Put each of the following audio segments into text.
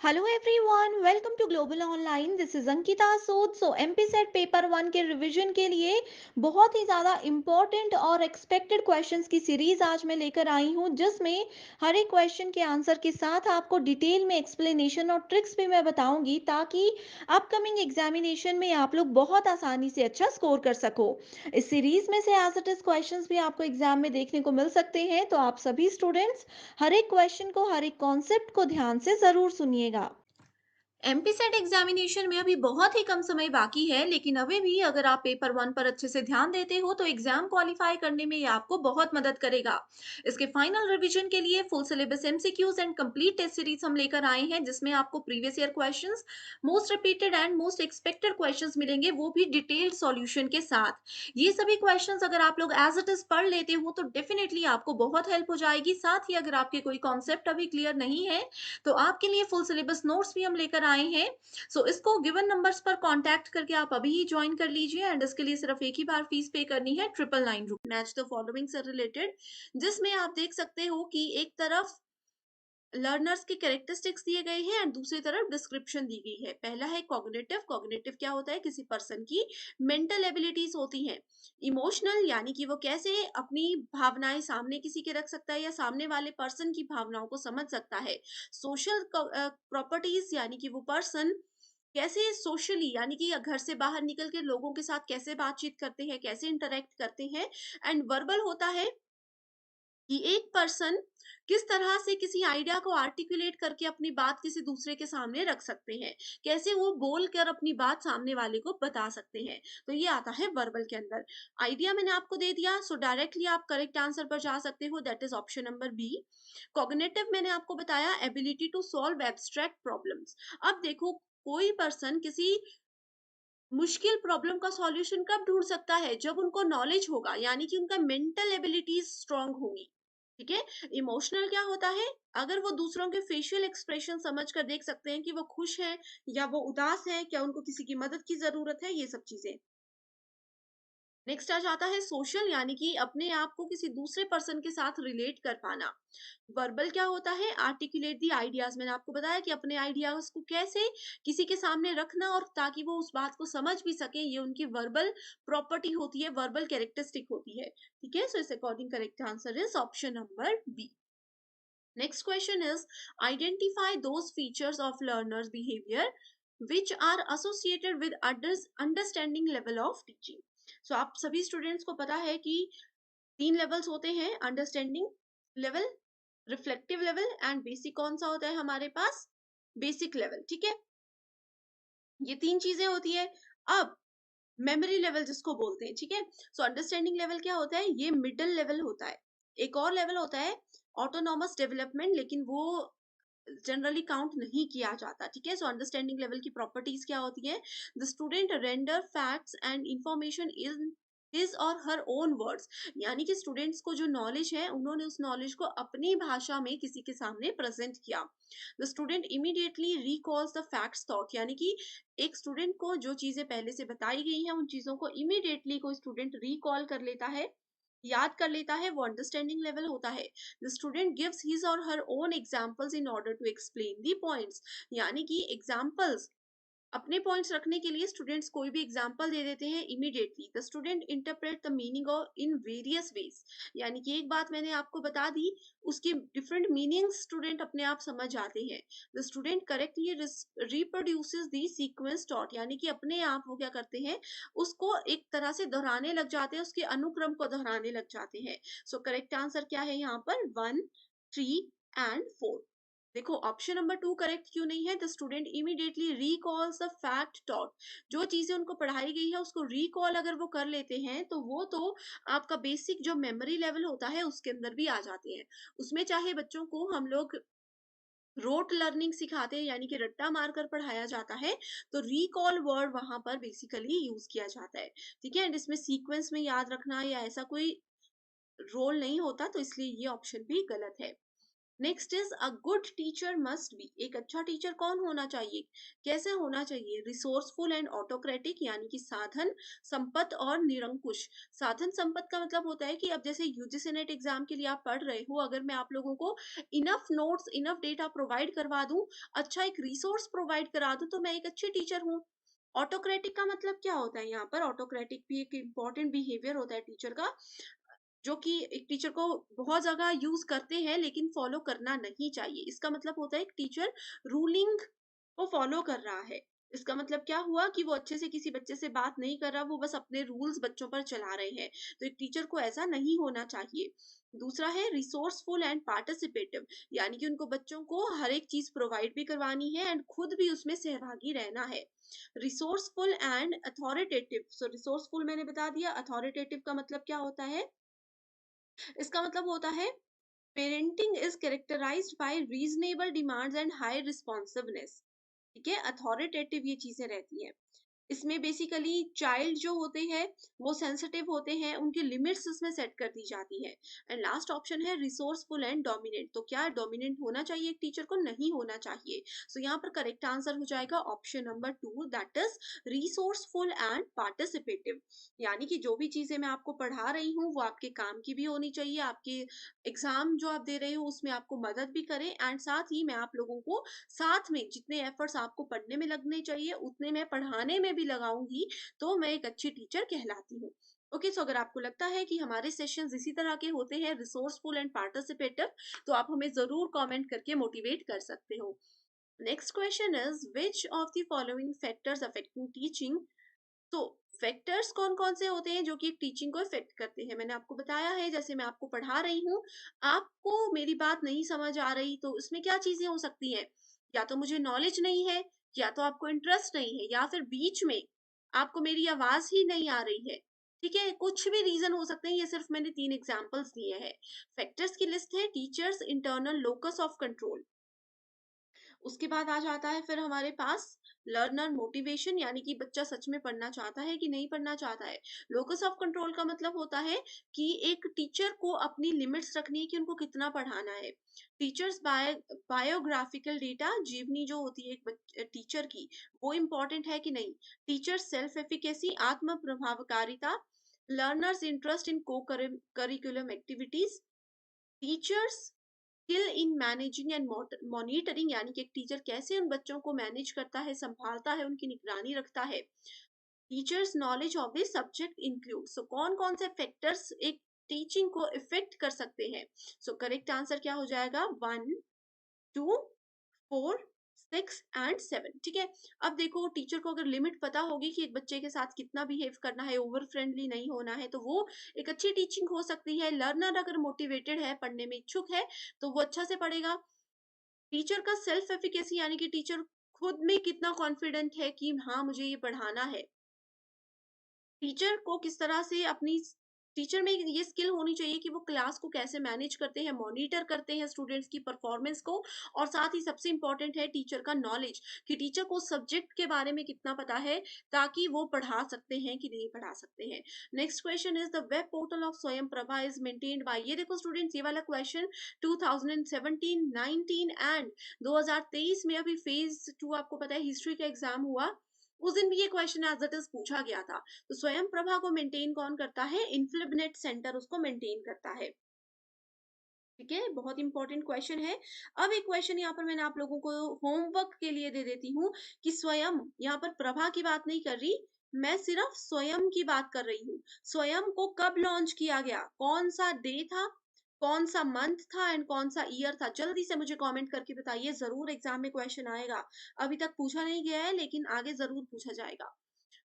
Hello everyone, welcome to global online. This is Ankita Sood. MP SET paper one के revision के लिए बहुत ही ज़्यादा इम्पोर्टेंट और एक्सपेक्टेड क्वेश्चंस की सीरीज आज मैं लेकर आई हूँ, जिसमें हर एक क्वेश्चन के आंसर के साथ आपको डिटेल में एक्सप्लेनेशन और ट्रिक्स भी मैं बताऊंगी, ताकि अपकमिंग एग्जामिनेशन में आप लोग बहुत आसानी से अच्छा स्कोर कर सको। इस सीरीज में से एज इट इज क्वेश्चंस भी आपको एग्जाम में देखने को मिल सकते हैं, तो आप सभी स्टूडेंट्स हर एक क्वेश्चन को, हर एक कॉन्सेप्ट को ध्यान से जरूर सुनिएगा। एमपीसेट एग्जामिनेशन में अभी बहुत ही कम समय बाकी है, लेकिन अभी भी अगर आप पेपर वन पर अच्छे से ध्यान देते हो तो एग्जाम क्वालिफाई करने में ये आपको बहुत मदद करेगा। इसके फाइनल रिवीजन के लिए full syllabus MCQs and complete test series हम लेकर आए हैं, जिसमें आपको previous year questions, most repeated and most expected questions मिलेंगे, वो भी डिटेल्ड सॉल्यूशन के साथ। ये सभी क्वेश्चंस अगर आप लोग एज इट इज पढ़ लेते हो तो डेफिनेटली आपको बहुत हेल्प हो जाएगी। साथ ही अगर आपके कोई कॉन्सेप्ट अभी क्लियर नहीं है तो आपके लिए फुल सिलेबस नोट्स भी हम लेकर आए हैं। इसको गिवन नंबर्स पर कांटेक्ट करके आप अभी ही ज्वाइन कर लीजिए, एंड इसके लिए सिर्फ एक ही बार फीस पे करनी है, 999 रुपीज। मैच द फॉलोइंग से रिलेटेड, जिसमें आप देख सकते हो कि एक तरफ लर्नर्स के कैरेक्टरिस्टिक्स दिए गए हैं और दूसरी तरफ डिस्क्रिप्शन दी गई है। पहला है कॉग्निटिव। कॉग्निटिव क्या होता है? किसी पर्सन की मेंटल एबिलिटीज होती हैं। इमोशनल यानी कि वो कैसे अपनी भावनाएं सामने किसी के रख सकता है या सामने वाले पर्सन की भावनाओं को समझ सकता है। सोशल प्रॉपर्टीज यानी कि वो पर्सन कैसे सोशली यानी कि घर से बाहर निकल के लोगों के साथ कैसे बातचीत करते हैं, कैसे इंटरेक्ट करते हैं। एंड वर्बल होता है कि एक पर्सन किस तरह से किसी आइडिया को आर्टिकुलेट करके अपनी बात किसी दूसरे के सामने रख सकते हैं, कैसे वो बोल कर अपनी बात सामने वाले को बता सकते हैं। तो ये आता है वर्बल के अंदर। आइडिया मैंने आपको दे दिया, सो डायरेक्टली आप करेक्ट आंसर पर जा सकते हो, that is option number B. Cognitive मैंने आपको बताया ability to solve abstract problems. अब देखो, कोई पर्सन किसी मुश्किल प्रॉब्लम का सॉल्यूशन कब ढूंढ सकता है? जब उनको नॉलेज होगा, यानी कि उनका मेंटल एबिलिटीज स्ट्रांग होंगी। ठीक है। इमोशनल क्या होता है? अगर वो दूसरों के फेशियल एक्सप्रेशन समझ कर देख सकते हैं कि वो खुश हैं या वो उदास हैं, क्या उनको किसी की मदद की जरूरत है, ये सब चीजें। नेक्स्ट आ जाता है सोशल, यानी कि अपने आप को किसी दूसरे पर्सन के साथ रिलेट कर पाना। वर्बल क्या होता है? Articulate the ideas. मैंने आपको बताया कि अपने आइडियाज को कैसे किसी के सामने रखना और ताकि वो उस बात को समझ भी सके, ये उनकी वर्बल प्रॉपर्टी होती है, वर्बल कैरेक्टरिस्टिक होती है। ठीक है, सो इस according correct answer is option number B. Next question is, identify those features of learner's behavior which are associated with understanding level of teaching. So आप सभी स्टूडेंट्स को पता है कि तीन लेवल्स होते हैं, understanding level, reflective level and basic. कौन सा होता है हमारे पास? Basic level. ठीक है, ये तीन चीजें होती है। अब मेमोरी लेवल जिसको बोलते हैं, ठीक है। अंडरस्टैंडिंग लेवल क्या होता है? ये मिडिल लेवल होता है। एक और लेवल होता है ऑटोनॉमस डेवलपमेंट, लेकिन वो जनरली काउंट नहीं किया जाता। ठीक है, अंडरस्टैंडिंग लेवल की प्रॉपर्टीज क्या होती है? The student render facts and information in his or her own words. यानी कि स्टूडेंट्स को जो नॉलेज है, उन्होंने उस नॉलेज को अपनी भाषा में किसी के सामने प्रेजेंट किया। The student immediately recalls the facts thought, यानी कि एक स्टूडेंट को जो चीजें पहले से बताई गई हैं, उन चीजों को इमीडिएटली कोई स्टूडेंट रिकॉल कर लेता है, याद कर लेता है, वो अंडरस्टैंडिंग लेवल होता है। The student gives his or her own examples in order to explain the points. यानी कि एग्जांपल्स अपने पॉइंट्स रखने के लिए स्टूडेंट्स कोई भी एग्जांपल दे देते हैं immediately. The student interpret the meaning of in various ways. यानी कि एक बात मैंने आपको बता दी, उसकी डिफरेंट मीनिंग्स स्टूडेंट अपने आप समझ जाते हैं। The student correctly reproduces the sequence taught, यानी कि अपने आप वो क्या करते हैं, उसको एक तरह से दोहराने लग जाते हैं, उसके अनुक्रम को दोहराने लग जाते हैं। करेक्ट आंसर क्या है यहाँ पर? 1, 3 एंड 4। देखो, ऑप्शन नंबर 2 करेक्ट क्यों नहीं है? The student immediately recalls the fact taught. जो चीजें उनको पढ़ाई गई है उसको रिकॉल अगर वो कर लेते हैं, तो वो तो आपका बेसिक जो मेमोरी लेवल होता है उसके अंदर भी आ जाते हैं। उसमें चाहे बच्चों को हम लोग रोट लर्निंग सिखाते हैं, यानी कि रट्टा मारकर पढ़ाया जाता है, तो रिकॉल वर्ड वहां पर बेसिकली यूज किया जाता है। ठीक है, एंड इसमें सीक्वेंस में याद रखना या ऐसा कोई रोल नहीं होता, तो इसलिए ये ऑप्शन भी गलत है। Next is a good teacher must be, एक अच्छा टीचर कौन होना चाहिए, कैसे होना चाहिए? रिसोर्सफुल एंड ऑटोक्रेटिक, यानी कि साधन संपन्न और निरंकुश। साधन संपन्न का मतलब होता है कि अब जैसे यूजीसी नेट एग्जाम के लिए आप पढ़ रहे हो, अगर मैं आप लोगों को enough notes enough data provide करवा दूं, अच्छा एक रिसोर्स प्रोवाइड करा दूं, तो मैं एक अच्छी टीचर हूँ। ऑटोक्रेटिक का मतलब क्या होता है? यहाँ पर ऑटोक्रेटिक भी एक इंपॉर्टेंट बिहेवियर होता है टीचर का, जो कि एक टीचर को बहुत जगह यूज करते हैं लेकिन फॉलो करना नहीं चाहिए। इसका मतलब होता है एक टीचर रूलिंग को फॉलो कर रहा है। इसका मतलब क्या हुआ कि वो अच्छे से किसी बच्चे से बात नहीं कर रहा, वो बस अपने रूल्स बच्चों पर चला रहे हैं। तो एक टीचर को ऐसा नहीं होना चाहिए। दूसरा है रिसोर्सफुल एंड पार्टिसिपेटिव, यानी कि उनको बच्चों को हर एक चीज प्रोवाइड भी करवानी है एंड खुद भी उसमें सहभागी रहना है। Resourceful and authoritative, so resourceful मैंने बता दिया, अथॉरिटेटिव का मतलब क्या होता है? इसका मतलब होता है parenting is characterised by reasonable demands and high responsiveness. ठीक है, अथॉरिटेटिव ये चीजें रहती हैं। इसमें बेसिकली चाइल्ड जो होते हैं वो सेंसिटिव होते हैं, उनकी लिमिट्स उसमें सेट कर दी जाती है। एंड लास्ट ऑप्शन है रिसोर्सफुल एंड डोमिनेंट, तो क्या डोमिनेंट होना चाहिए एक टीचर को? नहीं होना चाहिए। सो यहाँ पर करेक्ट आंसर हो जाएगा option number 2, that is resourceful and participative. यानी कि जो भी चीजें मैं आपको पढ़ा रही हूँ वो आपके काम की भी होनी चाहिए, आपके एग्जाम जो आप दे रहे हो उसमें आपको मदद भी करे, एंड साथ ही मैं आप लोगों को साथ में जितने एफर्ट्स आपको पढ़ने में लगने चाहिए उतने मैं पढ़ाने में भी लगाऊंगी, तो मैं एक अच्छी टीचर कहलाती हूँ। ओके, सो अगर आपको लगता है कि हमारे सेशंस इसी तरह के होते हैं, रिसोर्सफुल एंड पार्टिसिपेटिव, तो आप हमें जरूर कमेंट करके मोटिवेट कर सकते हो। Next question is which of the following factors affecting teaching. तो फैक्टर्स कौन कौन से होते हैं जो कि एक टीचिंग को इफेक्ट करते हैं? मैंने आपको बताया है, जैसे मैं आपको पढ़ा रही हूँ, आपको मेरी बात नहीं समझ आ रही, तो उसमें क्या चीजें हो सकती हैं? या तो मुझे नॉलेज नहीं है, या तो आपको इंटरेस्ट नहीं है, या फिर बीच में आपको मेरी आवाज ही नहीं आ रही है। ठीक है, कुछ भी रीजन हो सकते हैं, ये सिर्फ मैंने 3 एग्जांपल्स दिए हैं। फैक्टर्स की लिस्ट है teachers internal locus of control, उसके बाद आ जाता है फिर हमारे पास लर्नर मोटिवेशन, यानी कि बच्चा सच में पढ़ना चाहता है कि नहीं पढ़ना चाहता है। लोकस ऑफ कंट्रोल का मतलब होता है कि एक टीचर को अपनी लिमिट्स रखनी है कि उनको कितना पढ़ाना है। टीचर्स बायोग्राफिकल डेटा, जीवनी जो होती है एक टीचर की, वो इम्पोर्टेंट है कि नहीं। टीचर सेल्फ एफिकेसी, आत्म प्रभावकारिता, लर्नर्स इंटरेस्ट इन को curriculum activities, teachers skill in managing and monitoring, यानी कि एक टीचर कैसे उन बच्चों को मैनेज करता है, संभालता है, उनकी निगरानी रखता है। Teachers knowledge of the subject include, so कौन कौन से फैक्टर्स एक टीचिंग को इफेक्ट कर सकते हैं? सो करेक्ट आंसर क्या हो जाएगा? 1, 2, 4, 6 एंड 7। ठीक है, अब देखो टीचर को अगर लिमिट पता होगी कि एक बच्चे के साथ कितना बिहेव करना है, ओवर फ्रेंडली नहीं होना है, तो वो एक अच्छी टीचिंग हो सकती है। लर्नर अगर मोटिवेटेड है, पढ़ने में इच्छुक है, तो वो अच्छा से पढ़ेगा। टीचर का सेल्फ एफिकेसी, यानी कि टीचर खुद में कितना कॉन्फिडेंट है कि हाँ मुझे ये पढ़ाना है। टीचर को किस तरह से अपनी टीचर में ये स्किल होनी चाहिए कि वो क्लास को कैसे मैनेज करते हैं, मॉनिटर करते हैं स्टूडेंट्स की परफॉर्मेंस को, और साथ ही सबसे इंपॉर्टेंट है टीचर का नॉलेज, कि टीचर को सब्जेक्ट के बारे में कितना पता है, ताकि वो पढ़ा सकते हैं कि नहीं पढ़ा सकते हैं। Next question is the web portal of स्वयं प्रभा इज मेंटेन्ड बाय, ये देखो स्टूडेंट्स, ये वाला क्वेश्चन 2017, 19 एंड 2023 में अभी फेज 2 आपको पता है हिस्ट्री का एग्जाम हुआ, उस दिन भी ये क्वेश्चन एज इट इज पूछा गया था। तो स्वयं प्रभा को मेंटेन कौन करता है? इन्फ्लिबनेट सेंटर उसको मेंटेन करता है। ठीक है, बहुत इंपॉर्टेंट क्वेश्चन है। अब एक क्वेश्चन यहाँ पर मैंने आप लोगों को होमवर्क के लिए दे देती हूँ, कि स्वयं, यहाँ पर प्रभा की बात नहीं कर रही, मैं सिर्फ स्वयं की बात कर रही हूँ। स्वयं को कब लॉन्च किया गया, कौन सा डे था, कौन सा मंथ था एंड कौन सा ईयर था? जल्दी से मुझे कमेंट करके बताइए, जरूर एग्जाम में क्वेश्चन आएगा। अभी तक पूछा नहीं गया है लेकिन आगे जरूर पूछा जाएगा।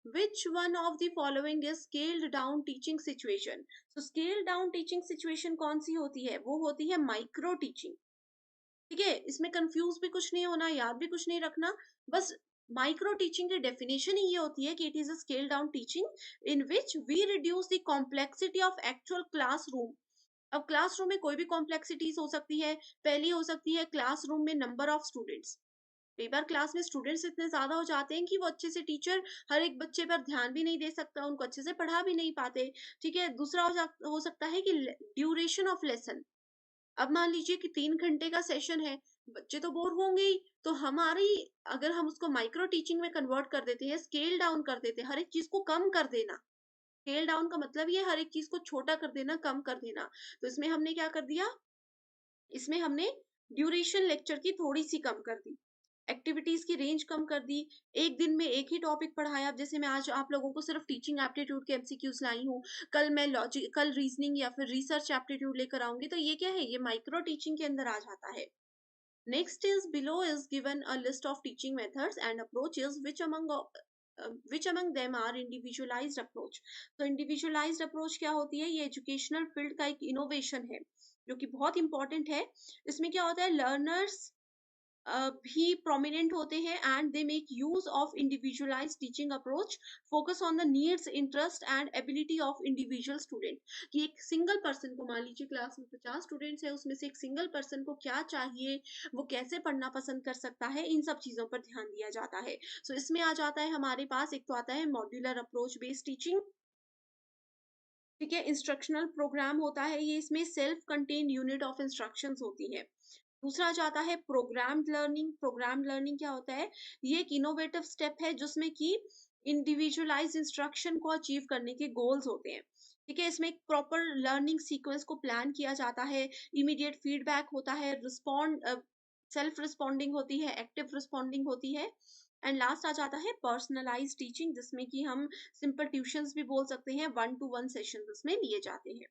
Which one of the following is scaled down teaching situation? So scaled down teaching situation कौन सी होती है? वो होती है माइक्रो टीचिंग। ठीक है, इसमें कंफ्यूज भी कुछ नहीं होना, याद भी कुछ नहीं रखना, बस माइक्रो टीचिंग की डेफिनेशन ही ये होती है कि it is a scale down teaching in which we reduce the complexity of actual classroom. अब क्लासरूम में कोई भी कॉम्प्लेक्सिटीज हो सकती है। पहली हो सकती है क्लासरूम में नंबर ऑफ स्टूडेंट्स, कई बार क्लास में स्टूडेंट्स इतने ज्यादा हो जाते हैं कि वो अच्छे से टीचर हर एक बच्चे पर ध्यान भी नहीं दे सकता, उनको अच्छे से पढ़ा भी नहीं पाते। ठीक है, दूसरा हो सकता है कि ड्यूरेशन ऑफ लेसन, अब मान लीजिए कि 3 घंटे का सेशन है, बच्चे तो बोर होंगे ही, तो हमारी अगर हम उसको माइक्रो टीचिंग में कन्वर्ट कर देते हैं, स्केल डाउन कर देते हैं, हर एक चीज़ को कम कर देना। स्केल डाउन का मतलब ये है हर एक चीज़ को छोटा कर देना, कम कर देना। तो इसमें हमने क्या कर दिया, इसमें हमने ड्यूरेशन लेक्चर की थोड़ी-सी कम कर दी। एक्टिविटीज़ की रेंज कम कर दी। एक दिन में एक ही टॉपिक पढ़ाया। अब जैसे मैं आज आप लोगों को सिर्फ़ टीचिंग एप्टीट्यूड के एमसीक्यूज़ लाई हूँ। कल रीज़निंग या फिर रिसर्च एप्टीट्यूड लेकर आऊँगी, तो ये क्या है? ये माइक्रो टीचिंग के अंदर आ जाता है। Next is below is given a list of teaching methods and approaches which among them are individualized approach. तो individualized approach क्या होती है? ये एजुकेशनल फील्ड का एक इनोवेशन है जो कि बहुत इंपॉर्टेंट है। इसमें क्या होता है, लर्नर्स भी प्रोमिनेंट होते हैं and they make use of individualised teaching approach, focus on the needs, interest and ability of individual student. कि एक सिंगल पर्सन को, मान लीजिए क्लास में 50 स्टूडेंट्स है, उसमें से एक सिंगल पर्सन को क्या चाहिए, वो कैसे पढ़ना पसंद कर सकता है, इन सब चीजों पर ध्यान दिया जाता है। सो इसमें आ जाता है हमारे पास, एक तो आता है मॉड्यूलर अप्रोच बेस्ड टीचिंग, ठीक है, इंस्ट्रक्शनल प्रोग्राम होता है ये, इसमें self contained unit of instructions होती है। दूसरा जाता है प्रोग्राम्ड लर्निंग। प्रोग्राम्ड लर्निंग क्या होता है? ये एक इनोवेटिव स्टेप है जिसमें कि इंडिविजुअलाइज्ड इंस्ट्रक्शन को अचीव करने के गोल्स होते हैं। ठीक है, इसमें एक प्रॉपर लर्निंग सीक्वेंस को प्लान किया जाता है, इमीडिएट फीडबैक होता है, सेल्फ रिस्पॉन्डिंग होती है, एक्टिव रिस्पॉन्डिंग होती है, एंड लास्ट आ जाता है पर्सनलाइज्ड टीचिंग, जिसमें कि हम सिंपल ट्यूशंस भी बोल सकते हैं, 1 टू 1 सेशंस इसमें लिए जाते हैं।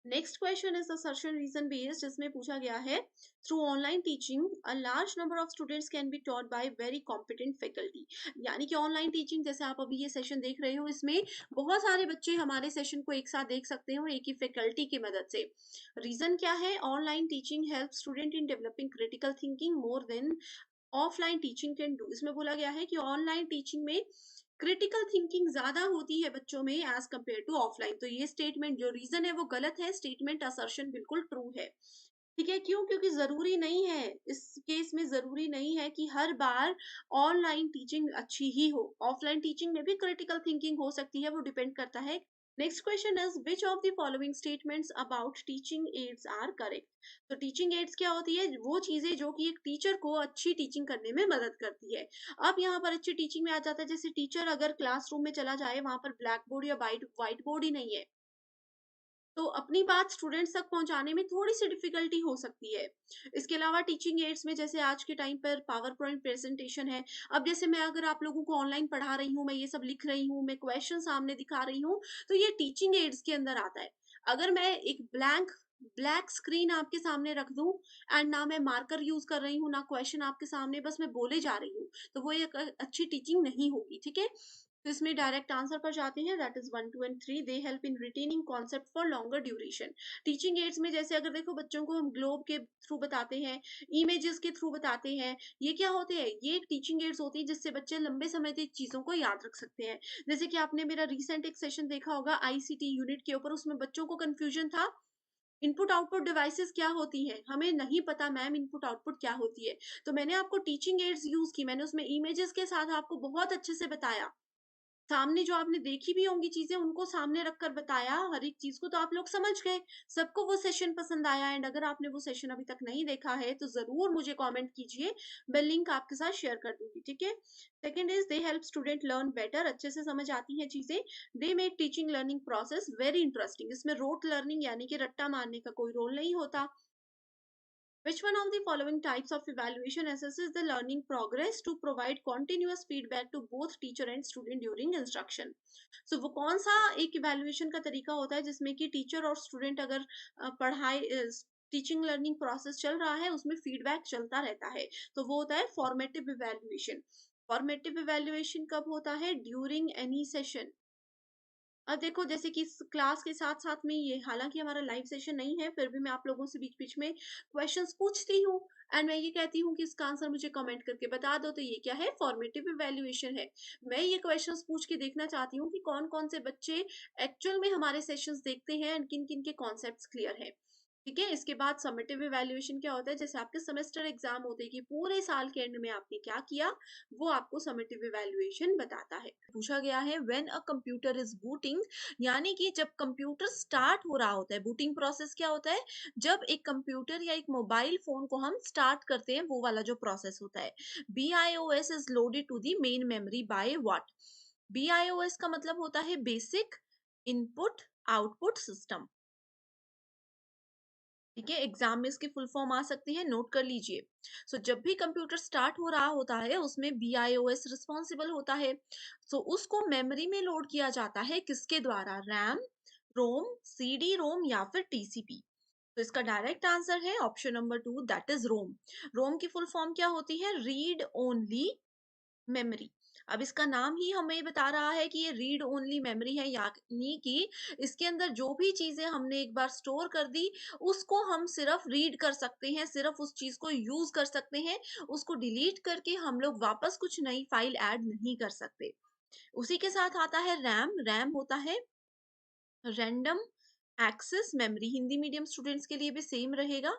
Next question is assertion reason based, जिसमें पूछा गया है, through online teaching a large number of students can be taught by very competent faculty. यानी कि ऑनलाइन टीचिंग, जैसे आप अभी ये सेशन देख रहे हो, इसमें बहुत सारे बच्चे हमारे सेशन को एक साथ देख सकते हो एक ही फैकल्टी की मदद से। रीजन क्या है? Online teaching help student in developing critical thinking more than offline teaching can do. इसमें बोला गया है कि ऑनलाइन टीचिंग में क्रिटिकल थिंकिंग ज्यादा होती है बच्चों में एज कंपेयर टू ऑफलाइन। तो ये स्टेटमेंट, जो रीजन है वो गलत है, स्टेटमेंट असर्शन बिल्कुल ट्रू है। ठीक है, क्यों? क्योंकि जरूरी नहीं है, इस केस में जरूरी नहीं है कि हर बार ऑनलाइन टीचिंग अच्छी ही हो, ऑफलाइन टीचिंग में भी क्रिटिकल थिंकिंग हो सकती है, वो डिपेंड करता है। Next question is which of the following statements about teaching aids are correct. तो टीचिंग एड्स क्या होती है? वो चीजें जो कि एक टीचर को अच्छी टीचिंग करने में मदद करती है। अब यहाँ पर अच्छी टीचिंग में आ जाता है, जैसे टीचर अगर क्लासरूम में चला जाए, वहां पर ब्लैक बोर्ड या व्हाइट बोर्ड ही नहीं है, तो अपनी बात स्टूडेंट्स तक पहुंचाने में थोड़ी सी डिफिकल्टी हो सकती है। इसके अलावा टीचिंग एड्स में, जैसे आज के टाइम पर पावर पॉइंट प्रेजेंटेशन है, अब जैसे मैं अगर आप लोगों को ऑनलाइन पढ़ा रही हूँ, मैं ये सब लिख रही हूँ, मैं क्वेश्चन सामने दिखा रही हूँ, तो ये टीचिंग एड्स के अंदर आता है। अगर मैं एक ब्लैक स्क्रीन आपके सामने रख दूं एंड ना मैं मार्कर यूज कर रही हूँ, ना क्वेश्चन आपके सामने, बस मैं बोले जा रही हूँ, तो वो एक अच्छी टीचिंग नहीं होगी। ठीक है, तो इसमें डायरेक्ट आंसर पर जाते हैं, that is 1 2 and 3। They help in retaining concept for longer duration. Teaching ads में जैसे अगर देखो, बच्चों को हम ग्लोब के थ्रू बताते हैं, इमेजेस के थ्रू बताते हैं, ये क्या होते हैं? ये एक टीचिंग एड्स होती है जिससे बच्चे लंबे समय तक चीजों को याद रख सकते हैं। जैसे कि आपने मेरा रिसेंट एक सेशन देखा होगा आईसीटी यूनिट के ऊपर, उसमें बच्चों को कंफ्यूजन था, इनपुट आउटपुट डिवाइसेस क्या होती हैं, हमें नहीं पता मैम इनपुट आउटपुट क्या होती है। तो मैंने आपको टीचिंग एड्स यूज की, मैंने उसमें इमेजेस के साथ आपको बहुत अच्छे से बताया, सामने जो आपने देखी भी होंगी चीजें, उनको सामने रखकर बताया हर एक चीज को, तो आप लोग समझ गए, सबको वो सेशन पसंद आया। एंड अगर आपने वो सेशन अभी तक नहीं देखा है तो जरूर मुझे कमेंट कीजिए, मैं लिंक आपके साथ शेयर कर दूंगी। ठीक है, second is they help student learn better, अच्छे से समझ आती हैं चीजें। They make teaching learning process very interesting, इसमें रोट लर्निंग यानी कि रट्टा मारने का कोई रोल नहीं होता। Which one of the following types of evaluation assesses the learning progress to provide continuous feedback to both teacher and student during instruction? So वो कौन सा एक evaluation का तरीका होता है जिसमें कि टीचर और स्टूडेंट अगर पढ़ाई टीचिंग लर्निंग प्रोसेस चल रहा है, उसमें फीडबैक चलता रहता है, तो वो होता है फॉर्मेटिव इवेल्युएशन। फॉर्मेटिव इवेल्युएशन कब होता है? During any session. अब देखो, जैसे कि इस क्लास के साथ साथ में, ये हालांकि हमारा लाइव सेशन नहीं है, फिर भी मैं आप लोगों से बीच बीच में क्वेश्चंस पूछती हूँ एंड मैं ये कहती हूँ कि इसका आंसर मुझे कमेंट करके बता दो। तो ये क्या है? फॉर्मेटिव इवेल्युएशन है। मैं ये क्वेश्चंस पूछ के देखना चाहती हूँ कि कौन कौन से बच्चे एक्चुअल में हमारे सेशंस देखते हैं एंड किन किन के कॉन्सेप्ट्स क्लियर है। ठीक है, इसके बाद समेटिव इवैल्यूएशन क्या होता है, जैसे आपके सेमेस्टर एग्जाम होते हैं कि पूरे साल के एंड में आपने क्या किया, वो आपको समेटिव इवैल्यूएशन बताता है। पूछा गया है when a computer is booting, यानी कि जब कंप्यूटर स्टार्ट हो रहा होता है। बूटिंग प्रोसेस क्या होता है, जब एक कंप्यूटर या एक मोबाइल फोन को हम स्टार्ट करते हैं, वो वाला जो प्रोसेस होता है। BIOS is loaded to the main memory by what. BIOS का मतलब होता है बेसिक इनपुट आउटपुट सिस्टम। ठीक है, एग्जाम में इसकी फुल फॉर्म आ सकती है, नोट कर लीजिए। जब भी कंप्यूटर स्टार्ट हो रहा होता है, उसमें BIOS रिस्पॉन्सिबल होता है। उसको मेमोरी में लोड किया जाता है किसके द्वारा, रैम, रोम, CD रोम या फिर TCP। तो इसका डायरेक्ट आंसर है ऑप्शन नंबर 2, दैट इज रोम। रोम की फुल फॉर्म क्या होती है, रीड ओनली मेमोरी। अब इसका नाम ही हमें बता रहा है कि ये रीड ओनली मेमोरी है, यानी कि इसके अंदर जो भी चीजें हमने एक बार स्टोर कर दी, उसको हम सिर्फ रीड कर सकते हैं, सिर्फ उस चीज को यूज कर सकते हैं। उसको डिलीट करके हम लोग वापस कुछ नई फाइल ऐड नहीं कर सकते। उसी के साथ आता है रैम। रैम होता है random access memory, Hindi medium students के लिए भी सेम रहेगा,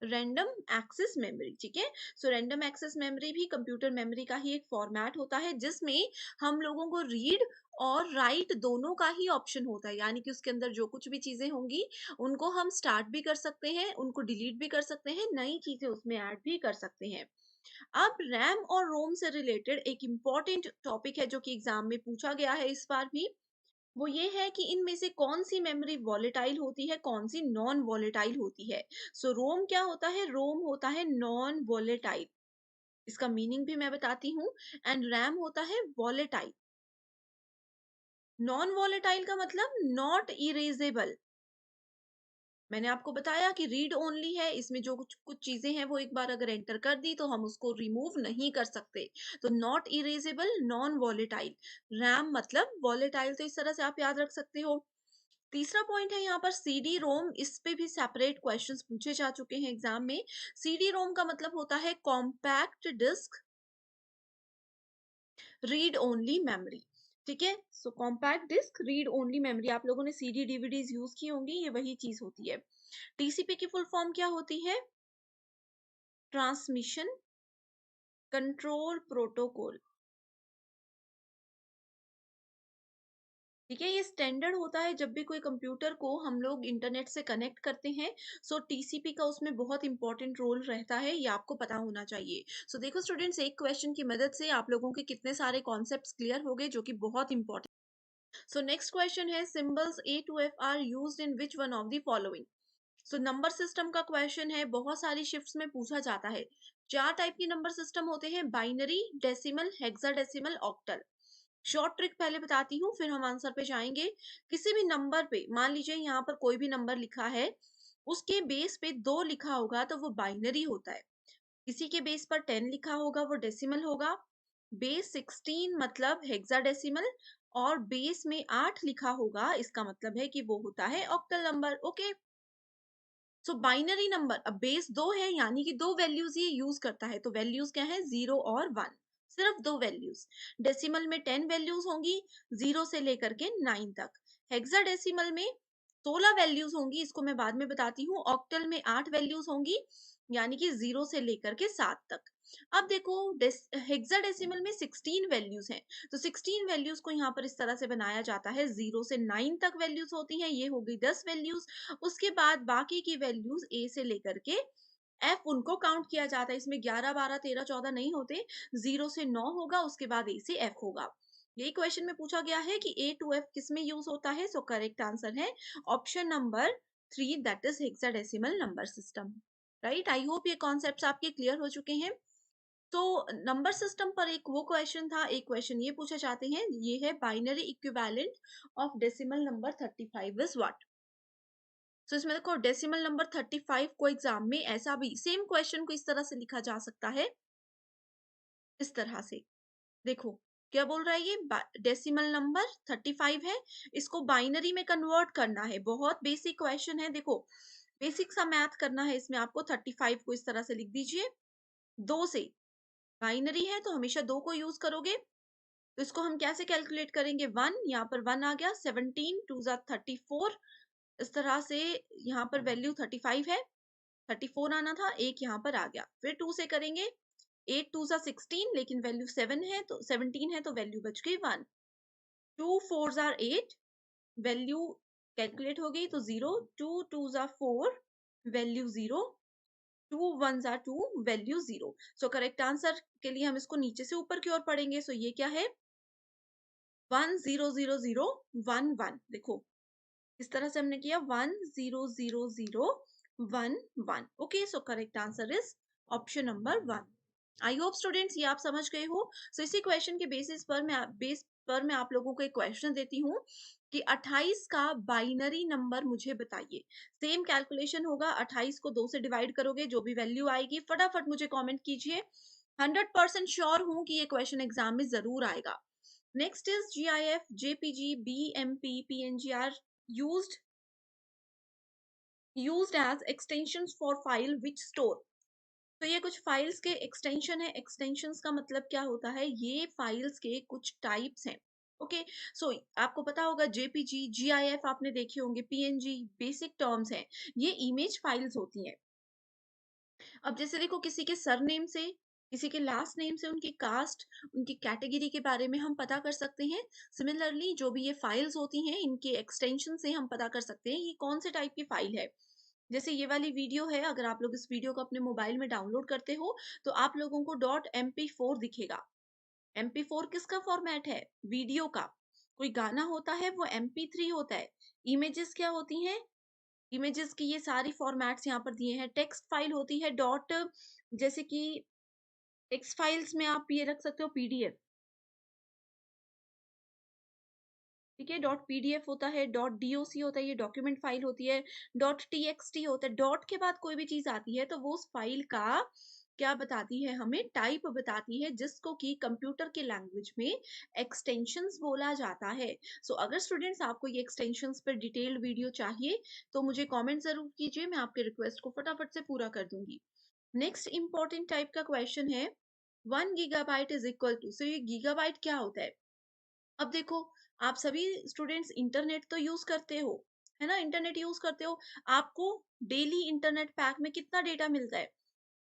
रैंडम एक्सेस मेमोरी। ठीक है, रैंडम एक्सेस मेमोरी भी कंप्यूटर मेमोरी का ही एक फॉर्मेट होता है, जिसमें हम लोगों को रीड और राइट दोनों का ही ऑप्शन होता है, यानी कि उसके अंदर जो कुछ भी चीजें होंगी, उनको हम स्टार्ट भी कर सकते हैं, उनको डिलीट भी कर सकते हैं, नई चीजें उसमें ऐड भी कर सकते हैं। अब रैम और रोम से रिलेटेड एक इंपॉर्टेंट टॉपिक है जो कि एग्जाम में पूछा गया है इस बार भी, वो ये है कि इनमें से कौन सी मेमोरी वॉलेटाइल होती है, कौन सी नॉन वॉलेटाइल होती है। रोम क्या होता है, रोम होता है नॉन वॉलेटाइल, इसका मीनिंग भी मैं बताती हूँ। एंड रैम होता है वॉलेटाइल। नॉन वॉलेटाइल का मतलब नॉट इरेजेबल। मैंने आपको बताया कि रीड ओनली है, इसमें जो कुछ कुछ चीजें हैं वो एक बार अगर एंटर कर दी तो हम उसको रिमूव नहीं कर सकते। तो not erasable, non volatile. RAM मतलब वॉलेटाइल, तो इस तरह से आप याद रख सकते हो। तीसरा पॉइंट है यहाँ पर CD रोम, इस पे भी सेपरेट क्वेश्चंस पूछे जा चुके हैं एग्जाम में। CD रोम का मतलब होता है compact disc read only memory. ठीक है, compact disc read only memory, आप लोगों ने CD DVDs यूज की होंगी, ये वही चीज होती है। TCP की फुल फॉर्म क्या होती है, ट्रांसमिशन कंट्रोल प्रोटोकॉल। ठीक है, ये स्टैंडर्ड होता है जब भी कोई कंप्यूटर को हम लोग इंटरनेट से कनेक्ट करते हैं। TCP का उसमें बहुत इंपॉर्टेंट रोल रहता है, ये आपको पता होना चाहिए। देखो स्टूडेंट्स, एक क्वेश्चन की मदद से आप लोगों के कितने सारे कॉन्सेप्ट्स क्लियर हो गए, जो कि बहुत इंपॉर्टेंट। नेक्स्ट क्वेश्चन है, symbols A to F are used in which one of the following. Number system का क्वेश्चन है, बहुत सारी शिफ्ट्स में पूछा जाता है। 4 टाइप के नंबर सिस्टम होते हैं, binary, decimal, hexadecimal, octal. Short trick पहले बताती हूँ, फिर हम आंसर पे जाएंगे। किसी भी नंबर पे, मान लीजिए यहाँ पर कोई भी नंबर लिखा है, उसके बेस पे 2 लिखा होगा तो वो बाइनरी होता है। किसी के बेस पर 10 लिखा होगा वो डेसिमल होगा। बेस 16 मतलब हेक्साडेसिमल, और बेस में 8 लिखा होगा, इसका मतलब है कि वो होता है octal number. Okay, binary number, अब बेस 2 है यानी कि 2 वैल्यूज ये यूज करता है, तो वैल्यूज क्या है, 0 और 1, सिर्फ 2 वैल्यूज। डेसिमल में 10 वैल्यूज होंगी, 0 से लेकर के 9 तक। हेक्साडेसिमल में 16 वैल्यूज होंगी, इसको मैं बाद में बताती हूँ। ऑक्टल में 8 वैल्यूज होंगी, यानी कि 0 से लेकर के 7 तक। अब देखो, हेक्साडेसिमल में 16 वैल्यूज हैं, तो 16 वैल्यूज को यहाँ पर इस तरह से बनाया जाता है, 0 से 9 तक वैल्यूज होती हैं, ये हो गई 10 वैल्यूज। उसके बाद बाकी की वैल्यूज ए से लेकर के एफ, उनको काउंट किया जाता है। इसमें 11 12 13 14 नहीं होते, 0 से 9 होगा, उसके बाद ए से एफ होगा। यही क्वेश्चन में पूछा गया है कि A to F किस में यूज होता है। करेक्ट आंसर है option number 3, that is hexadecimal number system. Right, I hope ये कॉन्सेप्ट्स आपके क्लियर हो चुके हैं। तो नंबर सिस्टम पर एक वो क्वेश्चन था, एक क्वेश्चन ये पूछे जाते हैं, ये है binary equivalent of decimal number 35 is what. इसमें देखो, डेसिमल नंबर 35 को एग्जाम में ऐसा भी सेम क्वेश्चन को इस तरह से लिखा जा सकता है, इस तरह से। देखो क्या बोल रहा है, ये डेसिमल नंबर 35 है, इसको बाइनरी में कन्वर्ट करना है। बहुत बेसिक क्वेश्चन है, देखो बेसिक सा मैथ करना है इसमें आपको। 35 को इस तरह से लिख दीजिए, 2 से, बाइनरी है तो हमेशा 2 को यूज करोगे। तो इसको हम कैसे कैलकुलेट करेंगे, 1, यहाँ पर 1 आ गया, 17 2 जा 34, इस तरह से यहाँ पर वैल्यू 35 है, 34 आना था, एक यहाँ पर आ गया। फिर 2 से करेंगे, 8 2 ज़ा 16, लेकिन वैल्यू 7 है तो 17 है तो वैल्यू बच गई 1। 2 4 ज़ा 8, वैल्यू कैलकुलेट हो गई तो 0। 2 2 ज़ा 4, वैल्यू 0। 2 1 ज़ा 2, वैल्यू 0। सो करेक्ट आंसर के लिए हम इसको नीचे से ऊपर की ओर पढ़ेंगे। सो ये क्या है? 1 0 0 0 1 1। देखो इस तरह से हमने किया 1 0 0 0 1 1। Okay, so correct answer is option number 1। I hope students ये आप समझ गए हो। सो इसी क्वेश्चन के बेस पर मैं आप लोगों को एक क्वेश्चन देती हूँ कि 28 का बाइनरी नंबर मुझे बताइए। सेम कैलकुलेशन होगा, 28 को 2 से डिवाइड करोगे, जो भी वैल्यू आएगी फटाफट मुझे कमेंट कीजिए। 100% श्योर हूँ कि ये क्वेश्चन एग्जाम में जरूर आएगा। Next is GIF, JPG, BMP, PNG are used used as extensions for file which store। तो ये कुछ फाइल्स के एक्सटेंशन है। एक्सटेंशंस का मतलब क्या होता है? ये फाइल्स के कुछ टाइप्स हैं। ओके, सो आपको पता होगा जेपीजी, जीआईएफ आपने देखे होंगे, पीएनजी बेसिक टर्म्स हैं। ये इमेज फाइल्स होती हैं। अब जैसे देखो, किसी के सरनेम से, किसी के लास्ट नेम से उनकी कास्ट, उनकी कैटेगरी के बारे में हम पता कर सकते हैं। सिमिलरली जो भी ये फाइल्स होती हैं, इनके एक्सटेंशन से हम पता कर सकते हैं ये कौन से टाइप की फाइल है। जैसे ये वाली वीडियो है, अगर आप लोग इस वीडियो को अपने मोबाइल में डाउनलोड करते हो तो आप लोगों को .mp4 दिखेगा। mp4 किसका फॉर्मेट है? वीडियो का। कोई गाना होता है वो mp3 होता है। इमेजेस क्या होती हैं? इमेजेस की ये सारी फॉर्मेट्स यहाँ पर दिए हैं। टेक्स्ट फाइल होती है डॉट, जैसे कि टेक्स्ट फाइल्स में आप ये रख सकते हो पीडीएफ। ठीक है, डॉट पीडीएफ होता है, डॉट डीओसी होता है, ये डॉक्यूमेंट फाइल होती है। डॉट टीएक्सटी होता है। डॉट के बाद कोई भी चीज आती है तो वो उस फाइल का क्या बताती है? हमें टाइप बताती है, जिसको कि कंप्यूटर के लैंग्वेज में एक्सटेंशंस बोला जाता है। सो अगर स्टूडेंट्स आपको ये एक्सटेंशंस पर डिटेल्ड वीडियो चाहिए तो मुझे कमेंट जरूर कीजिए, मैं आपके रिक्वेस्ट को फटाफट से पूरा कर दूंगी। नेक्स्ट इंपॉर्टेंट टाइप का क्वेश्चन है, 1 गीगाबाइट इज इक्वल टू। सो ये गीगाबाइट क्या होता है? अब देखो, आप सभी स्टूडेंट्स इंटरनेट तो यूज करते हो, है ना? इंटरनेट यूज करते हो। आपको डेली इंटरनेट पैक में कितना डेटा मिलता है?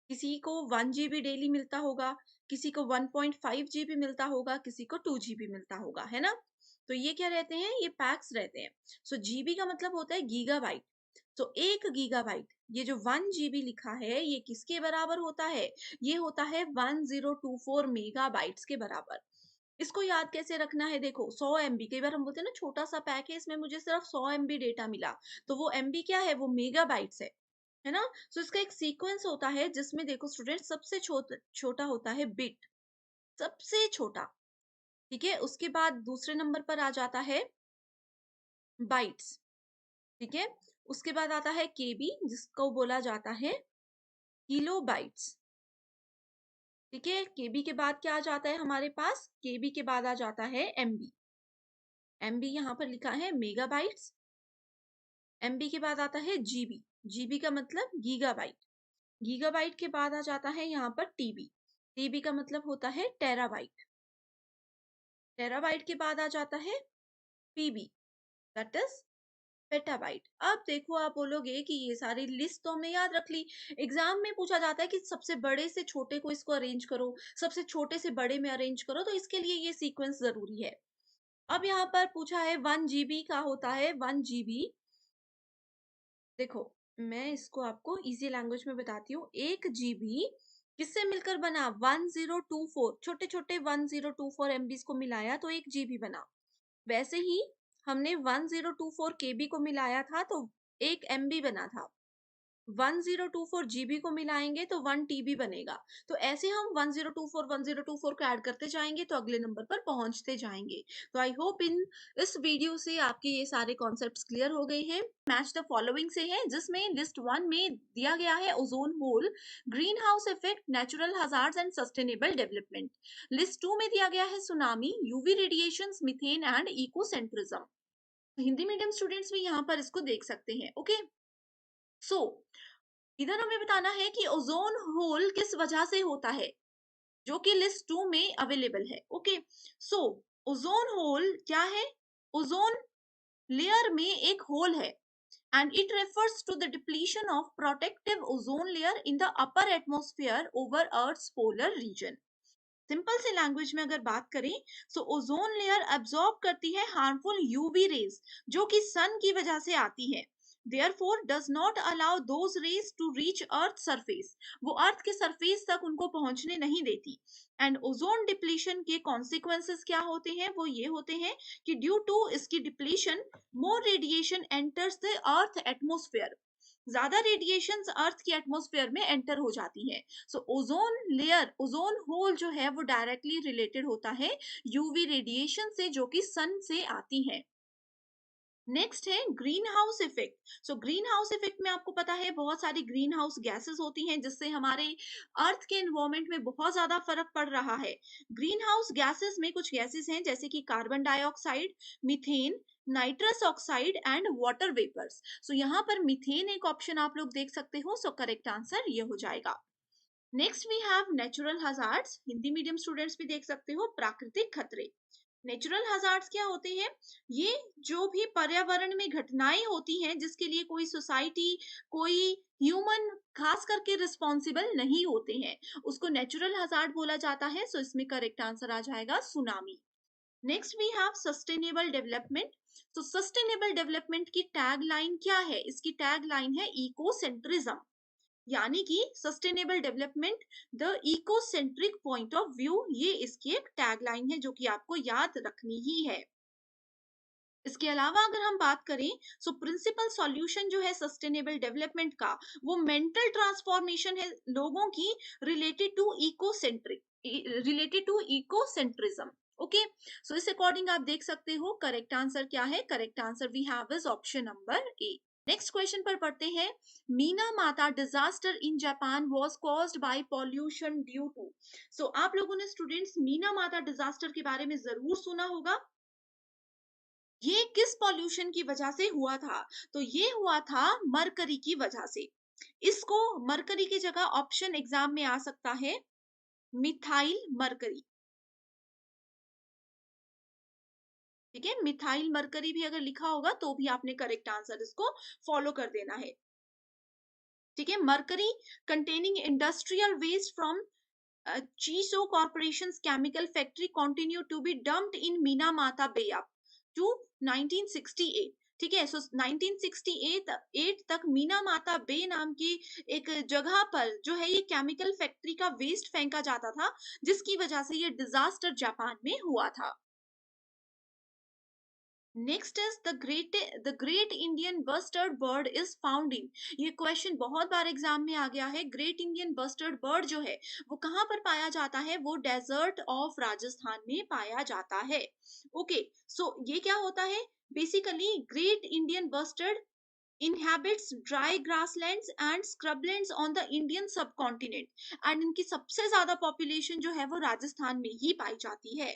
किसी को 1 GB डेली मिलता होगा, किसी को 1.5 GB मिलता होगा, किसी को 2 GB मिलता होगा, है ना? तो ये क्या रहते हैं? ये पैक्स रहते हैं। सो जीबी का मतलब होता है गीगाबाइट। तो 1 गीगाबाइट, ये जो 1 GB लिखा है, ये किसके बराबर होता है? ये होता है 1024 मेगाबाइट्स के बराबर। इसको याद कैसे रखना है? देखो, 100 MB, कई बार हम बोलते हैं ना छोटा सा पैक है, इसमें मुझे सिर्फ 100 MB डेटा मिला, तो वो एमबी क्या है? वो मेगाबाइट्स है ना? सो इसका एक सीक्वेंस होता है जिसमें देखो स्टूडेंट, सबसे छोटा होता है बिट, सबसे छोटा। ठीक है, उसके बाद दूसरे नंबर पर आ जाता है बाइट्स। ठीक है, उसके बाद आता है केबी, जिसको बोला जाता है किलो बाइट्स। ठीक है, केबी के बाद क्या आ जाता है हमारे पास? केबी के बाद आ जाता है एमबी। एमबी यहाँ पर लिखा है मेगाबाइट्स। एमबी के बाद आता है जीबी। जीबी का मतलब गीगाबाइट। गीगाबाइट के बाद आ जाता है यहाँ पर टीबी। टीबी का मतलब होता है टेराबाइट। टेराबाइट के बाद आ जाता है पीबी, दैट इज पेटाबाइट। अब देखो, आप बोलोगे कि ये सारी लिस्ट तो हमने याद रख ली। एग्जाम में पूछा जाता है कि सबसे बड़े से छोटे को इसको अरेंज करो, सबसे छोटे से बड़े में अरेंज करो, तो इसके लिए ये सीक्वेंस जरूरी है। अब यहाँ पर पूछा है 1 GB का होता है। 1 GB, देखो मैं इसको आपको इजी लैंग्वेज में बताती हूँ। 1 GB किससे मिलकर बना? 1024, छोटे छोटे 1024 MBs को मिलाया तो 1 GB बना। वैसे ही हमने 1024 KB को मिलाया था तो 1 MB बना था। 1024 GB को मिलाएंगे तो 1 TB बनेगा। तो ऐसे हम 1024 को ऐड करते जाएंगे तो अगले नंबर पर पहुंचते जाएंगे। तो आई होप इस वीडियो से आपके ये सारे कॉन्सेप्ट्स क्लियर हो गए हैं। मैच द फॉलोइंग से है, जिसमें लिस्ट 1 में दिया गया है ozone hole, greenhouse effect, natural hazards and sustainable development. List 2 में दिया गया है tsunami, UV radiation, methane and ecocentrism. Hindi medium students भी यहाँ पर इसको देख सकते हैं। ओके, सो इधर हमें बताना है कि ओजोन होल किस वजह से होता है, जो कि लिस्ट 2 में अवेलेबल है। ओके, सो ओजोन होल क्या है? ओजोन लेयर में एक होल है and it refers to the depletion of protective ozone layer in the upper atmosphere over Earth's polar region. Simple सी लैंग्वेज में अगर बात करें, सो ओजोन लेयर अब्सॉर्ब करती है हार्मफुल यूवी रेज जो कि सन की वजह से आती है, therefore does not allow those rays to reach earth surface, वो अर्थ के सरफेस तक उनको पहुंचने नहीं देती। एंड ओजोन डिप्लीशन के कॉन्सिक्वेंसेस क्या होते हैं, वो ये होते हैं कि ड्यू टू इसकी depletion more radiation enters the earth atmosphere, ज्यादा रेडिएशंस अर्थ की एटमॉस्फेयर में एंटर हो जाती हैं। So ozone layer, ozone hole जो है वो डायरेक्टली रिलेटेड होता है यूवी रेडिएशन से जो कि सन से आती है। नेक्स्ट है green house effect. So green house effect में आपको पता है बहुत सारी ग्रीन हाउस गैसेस होती हैं जिससे हमारे अर्थ के एनवायरमेंट में बहुत ज्यादा फर्क पड़ रहा है। ग्रीन हाउस गैसेस में कुछ गैसेस हैं जैसे कि carbon dioxide, methane, nitrous oxide and water vapours. So यहाँ पर मीथेन एक ऑप्शन आप लोग देख सकते हो, सो करेक्ट आंसर ये हो जाएगा। Next we have natural hazards, Hindi medium students भी देख सकते हो, प्राकृतिक खतरे। नेचुरल हजार्ड्स क्या होते हैं, ये जो भी पर्यावरण में घटनाएं होती हैं जिसके लिए कोई सोसाइटी, कोई ह्यूमन खास करके रिस्पॉन्सिबल नहीं होते हैं, उसको नेचुरल हजार्ड बोला जाता है। सो इसमें करेक्ट आंसर आ जाएगा tsunami. Next we have sustainable development. तो सस्टेनेबल डेवलपमेंट की टैग लाइन क्या है, इसकी टैग लाइन है इकोसेंट्रिज्म, यानी कि sustainable development the ecocentric point of view, ये इसकी एक टैगलाइन है जो कि आपको याद रखनी ही है। इसके अलावा अगर हम बात करें, सो प्रिंसिपल सॉल्यूशन जो है सस्टेनेबल डेवलपमेंट का, वो मेंटल ट्रांसफॉर्मेशन है लोगों की related to ecocentric, related to ecocentrism. Okay, so इस अकॉर्डिंग आप देख सकते हो करेक्ट आंसर क्या है। Correct answer we have is option number A. Next question पर पढ़ते हैं, Minamata disaster in Japan was caused by pollution due to. So आप लोगों ने स्टूडेंट्स मीना माता डिजास्टर के बारे में जरूर सुना होगा, ये किस पॉल्यूशन की वजह से हुआ था, तो ये हुआ था मरकरी की वजह से। इसको मरकरी की जगह ऑप्शन एग्जाम में आ सकता है मिथाइल मरकरी, ठीक है, मिथाइल मरकरी भी अगर लिखा होगा तो भी आपने करेक्ट आंसर इसको फॉलो कर देना है, ठीक है। Mercury containing industrial waste from Chiso Corporation's chemical factory continued to be dumped in Minamata Bay up to 1968, ठीक है। सो 1968 तक मीना माता बे नाम की एक जगह पर जो है ये केमिकल फैक्ट्री का वेस्ट फेंका जाता था जिसकी वजह से ये डिजास्टर जापान में हुआ था। Next is the great Indian bustard bird is found in. ये क्वेश्चन बहुत बार एग्जाम में आ गया है। ग्रेट इंडियन बस्टर्ड बर्ड जो है वो कहाँ पर पाया जाता है, वो डेजर्ट ऑफ राजस्थान में पाया जाता है। ओके, सो ये क्या होता है, basically great Indian bustard inhabits dry grasslands and scrublands on the Indian subcontinent and इनकी सबसे ज्यादा पॉपुलेशन जो है वो राजस्थान में ही पाई जाती है।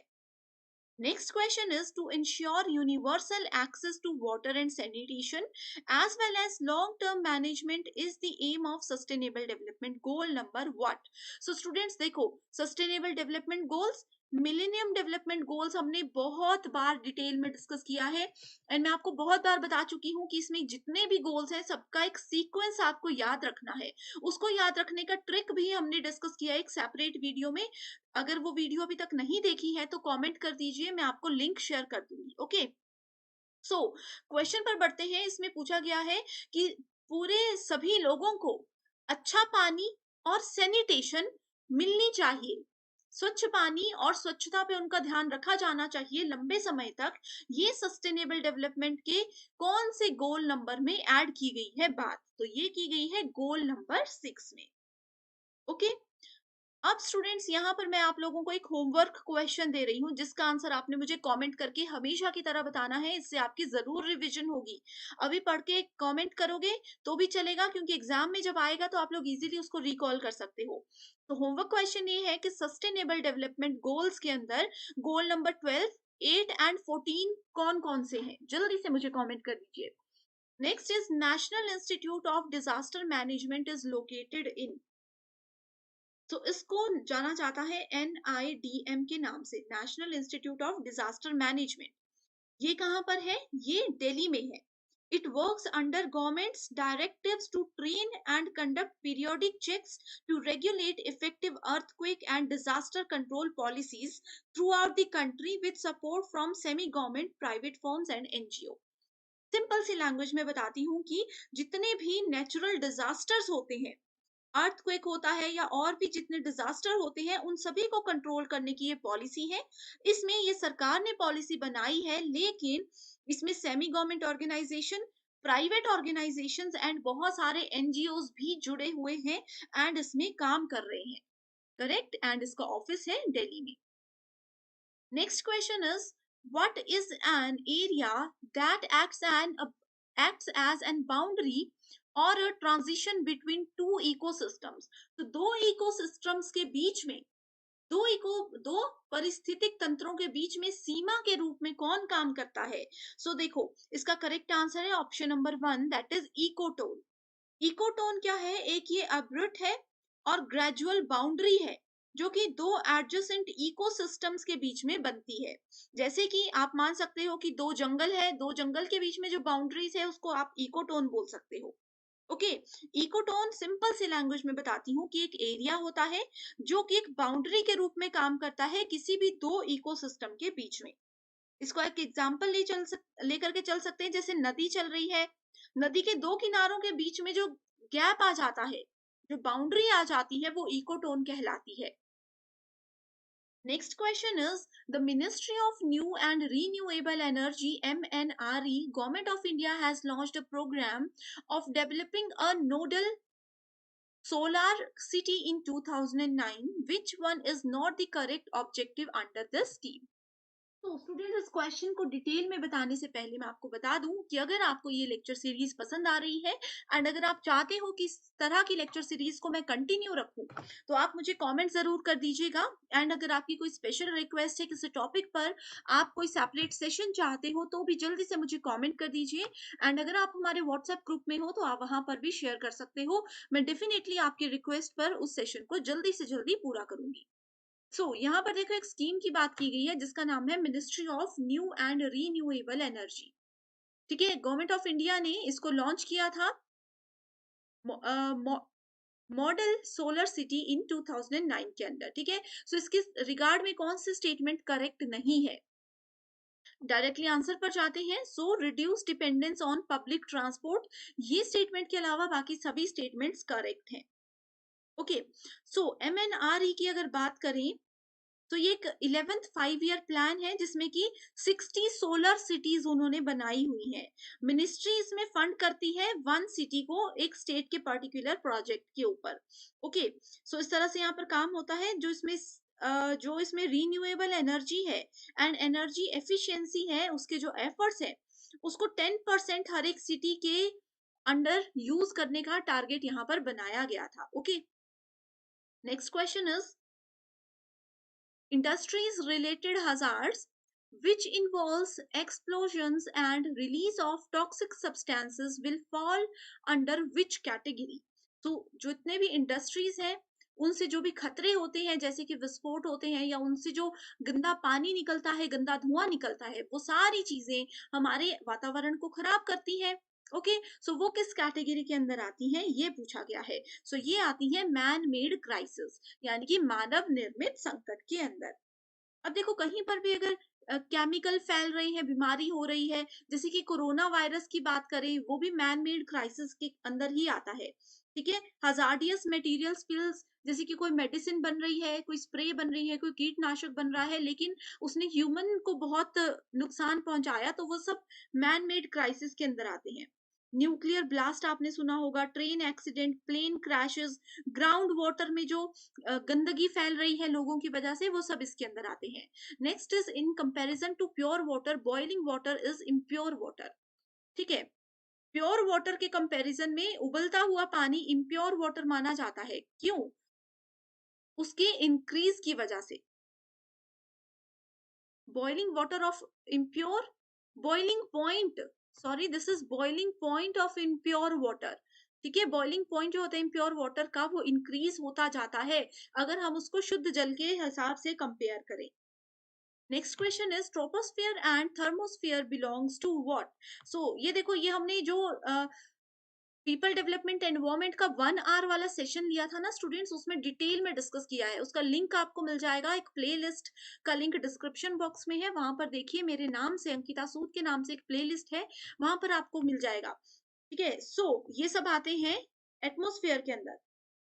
Next question is, to ensure universal access to water and sanitation as well as long-term management is the aim of sustainable development goal number what? So students देखो, sustainable development goals, millennium development goals हमने बहुत बार detail में discuss किया है and मैं आपको बहुत बार बता चुकी हूँ कि इसमें जितने भी गोल्स हैं सबका एक सीक्वेंस आपको याद रखना है। उसको याद रखने का ट्रिक भी हमने डिस्कस किया है एक सेपरेट वीडियो में, अगर वो वीडियो अभी तक नहीं देखी है तो कमेंट कर दीजिए, मैं आपको लिंक शेयर कर दूंगी। ओके, सो क्वेश्चन पर बढ़ते हैं। इसमें पूछा गया है कि पूरे सभी लोगों को अच्छा पानी और सैनिटेशन मिलनी चाहिए, स्वच्छ पानी और स्वच्छता पे उनका ध्यान रखा जाना चाहिए लंबे समय तक, ये सस्टेनेबल डेवलपमेंट के कौन से गोल नंबर में ऐड की गई है बात, तो ये की गई है गोल नंबर 6 में। ओके, अब स्टूडेंट्स यहाँ पर मैं आप लोगों को एक होमवर्क क्वेश्चन दे रही हूँ जिसका आंसर आपने मुझे कमेंट करके हमेशा की तरह बताना है, इससे आपकी जरूर रिवीजन होगी। अभी पढ़ के कमेंट करोगे तो भी चलेगा क्योंकि एग्जाम में जब आएगा तो आप लोग इजीली उसको रिकॉल कर सकते हो। तो होमवर्क क्वेश्चन ये है कि सस्टेनेबल डेवलपमेंट गोल्स के अंदर गोल नंबर 12, 8 एंड 14 कौन कौन से हैं, जल्दी से मुझे कॉमेंट कर दीजिए। Next is national institute of disaster management is located in, तो इसको जाना जाता है NIDM के नाम से, national institute of disaster management. ये कहाँ पर है, ये दिल्ली में है। It works under government's directives to train and conduct periodic checks to regulate effective earthquake and disaster control policies throughout the country with support from semi-government private firms and NGO. Simple सी language में बताती हूँ कि जितने भी natural disasters होते हैं, earthquake होता है या और भी जितने डिजास्टर होते हैं, उन सभी को कंट्रोल करने की ये पॉलिसी है। इसमें ये सरकार ने पॉलिसी बनाई है, लेकिन इसमें semi government organisation, private organisations and बहुत सारे एनजीओज भी जुड़े हुए हैं एंड इसमें काम कर रहे हैं। करेक्ट। एंड इसका ऑफिस है दिल्ली में। Next question is, what is an area that acts as an boundary or a transition between two ecosystems? तो दो इकोसिस्टम्स के बीच में, दो परिस्थितिक तंत्रों के बीच में सीमा के रूप में कौन काम करता है? देखो, इसका करेक्ट आंसर है option number 1, that is ecotone. Ecotone क्या है? एक ये अब्रुट है और ग्रेजुअल बाउंड्री है जो कि दो एडजेसेंट इकोसिस्टम्स के बीच में बनती है। जैसे कि आप मान सकते हो कि दो जंगल है, दो जंगल के बीच में जो बाउंड्रीज है उसको आप इकोटोन बोल सकते हो। ओके। इकोटोन सिंपल सी लैंग्वेज में बताती हूँ कि एक एरिया होता है जो कि एक बाउंड्री के रूप में काम करता है किसी भी दो इकोसिस्टम के बीच में। इसको एक एग्जांपल लेकर के चल सकते हैं। जैसे नदी चल रही है, नदी के दो किनारों के बीच में जो गैप आ जाता है, जो बाउंड्री आ जाती है, वो इकोटोन कहलाती है। Next question is, the ministry of new and renewable energy MNRE government of India has launched a programme of developing a nodal solar city in 2009. Which one is not the correct objective under this scheme? तो student, इस question को detail में बताने से पहले मैं आपको बता दूं कि अगर आपको ये लेक्चर सीरीज पसंद आ रही है एंड अगर आप चाहते हो कि इस तरह की लेक्चर सीरीज को मैं कंटिन्यू रखूं, तो आप मुझे कमेंट जरूर कर दीजिएगा। एंड अगर आपकी कोई स्पेशल रिक्वेस्ट है किसी टॉपिक पर, आप कोई सेपरेट सेशन चाहते हो, तो भी जल्दी से मुझे कमेंट कर दीजिए। एंड अगर आप हमारे व्हाट्सएप ग्रुप में हो तो आप वहां पर भी शेयर कर सकते हो। मैं डेफिनेटली आपकी रिक्वेस्ट पर उस सेशन को जल्दी से जल्दी पूरा करूंगी। यहाँ पर देखो, एक स्कीम की बात की गई है जिसका नाम है ministry of new and renewable energy. ठीक है, गवर्नमेंट ऑफ इंडिया ने इसको लॉन्च किया था मॉडल सोलर सिटी इन 2009 के अंदर। ठीक है, इसके रिगार्ड में कौन सी स्टेटमेंट करेक्ट नहीं है? डायरेक्टली आंसर पर जाते हैं। Reduce dependence on public transport, ये स्टेटमेंट के अलावा बाकी सभी स्टेटमेंट्स करेक्ट हैं। ओके। MNRE की अगर बात करें तो ये एक 11th 5 ईयर प्लान है जिसमें कि 60 सोलर सिटीज उन्होंने बनाई हुई है। मिनिस्ट्री इसमें फंड करती है 1 सिटी को एक स्टेट के पर्टिकुलर प्रोजेक्ट के ऊपर। ओके। इस तरह से यहाँ पर काम होता है। जो इसमें रीन्यूएबल एनर्जी है एंड एनर्जी एफिशिएंसी है, उसके जो एफर्ट्स है उसको 10% हर एक सिटी के अंडर यूज करने का टारगेट यहाँ पर बनाया गया था। Okay. Next question is, industries related hazards which involves explosions and release of toxic substances will fall under which category? तो जो इतने भी इंडस्ट्रीज हैं उनसे जो भी खतरे होते हैं, जैसे कि विस्फोट होते हैं या उनसे जो गंदा पानी निकलता है, गंदा धुआं निकलता है, वो सारी चीजें हमारे वातावरण को खराब करती हैं। ओके। वो किस कैटेगरी के अंदर आती हैं, ये पूछा गया है। ये आती है मैन मेड क्राइसिस, यानी कि मानव निर्मित संकट के अंदर। अब देखो, कहीं पर भी अगर केमिकल फैल रही है, बीमारी हो रही है, जैसे कि कोरोना वायरस की बात करें, वो भी मैन मेड क्राइसिस के अंदर ही आता है। ठीक है। हजार्डियस मटेरियल स्पिल्स, जैसे कि कोई मेडिसिन बन रही है, कोई स्प्रे बन रही है, कोई कीटनाशक बन रहा है, लेकिन उसने ह्यूमन को बहुत नुकसान पहुंचाया, तो वो सब मैन मेड क्राइसिस के अंदर आते हैं। न्यूक्लियर ब्लास्ट आपने सुना होगा, train accident, plane crashes, ground water में जो गंदगी फैल रही है लोगों की वजह से, वो सब इसके अंदर आते हैं। Next is, in comparison to pure water, boiling water is impure water. ठीक है, प्योर वाटर के कंपैरिजन में उबलता हुआ पानी इम्प्योर वाटर माना जाता है। क्यों? उसके इंक्रीज की वजह से। Boiling water of impure, boiling point, sorry, this is boiling point of impure water. ठीक है, बॉइलिंग पॉइंट जो होता है इम्प्योर वाटर का, वो इंक्रीज होता जाता है अगर हम उसको शुद्ध जल के हिसाब से कंपेयर करें। Next question is troposphere and thermosphere belongs to what? So ये देखो, ये हमने जो पीपल डेवलपमेंट एनवायरनमेंट का 1 आवर वाला सेशन लिया था ना स्टूडेंट्स, उसमें डिटेल में डिस्कस किया है। उसका लिंक आपको मिल जाएगा, एक प्लेलिस्ट का लिंक डिस्क्रिप्शन बॉक्स में है, वहां पर देखिए, मेरे नाम से, अंकिता सूद के नाम से एक प्लेलिस्ट है, वहां पर आपको मिल जाएगा। ठीक है, सो ये सब आते हैं एटमोस्फेयर के अंदर।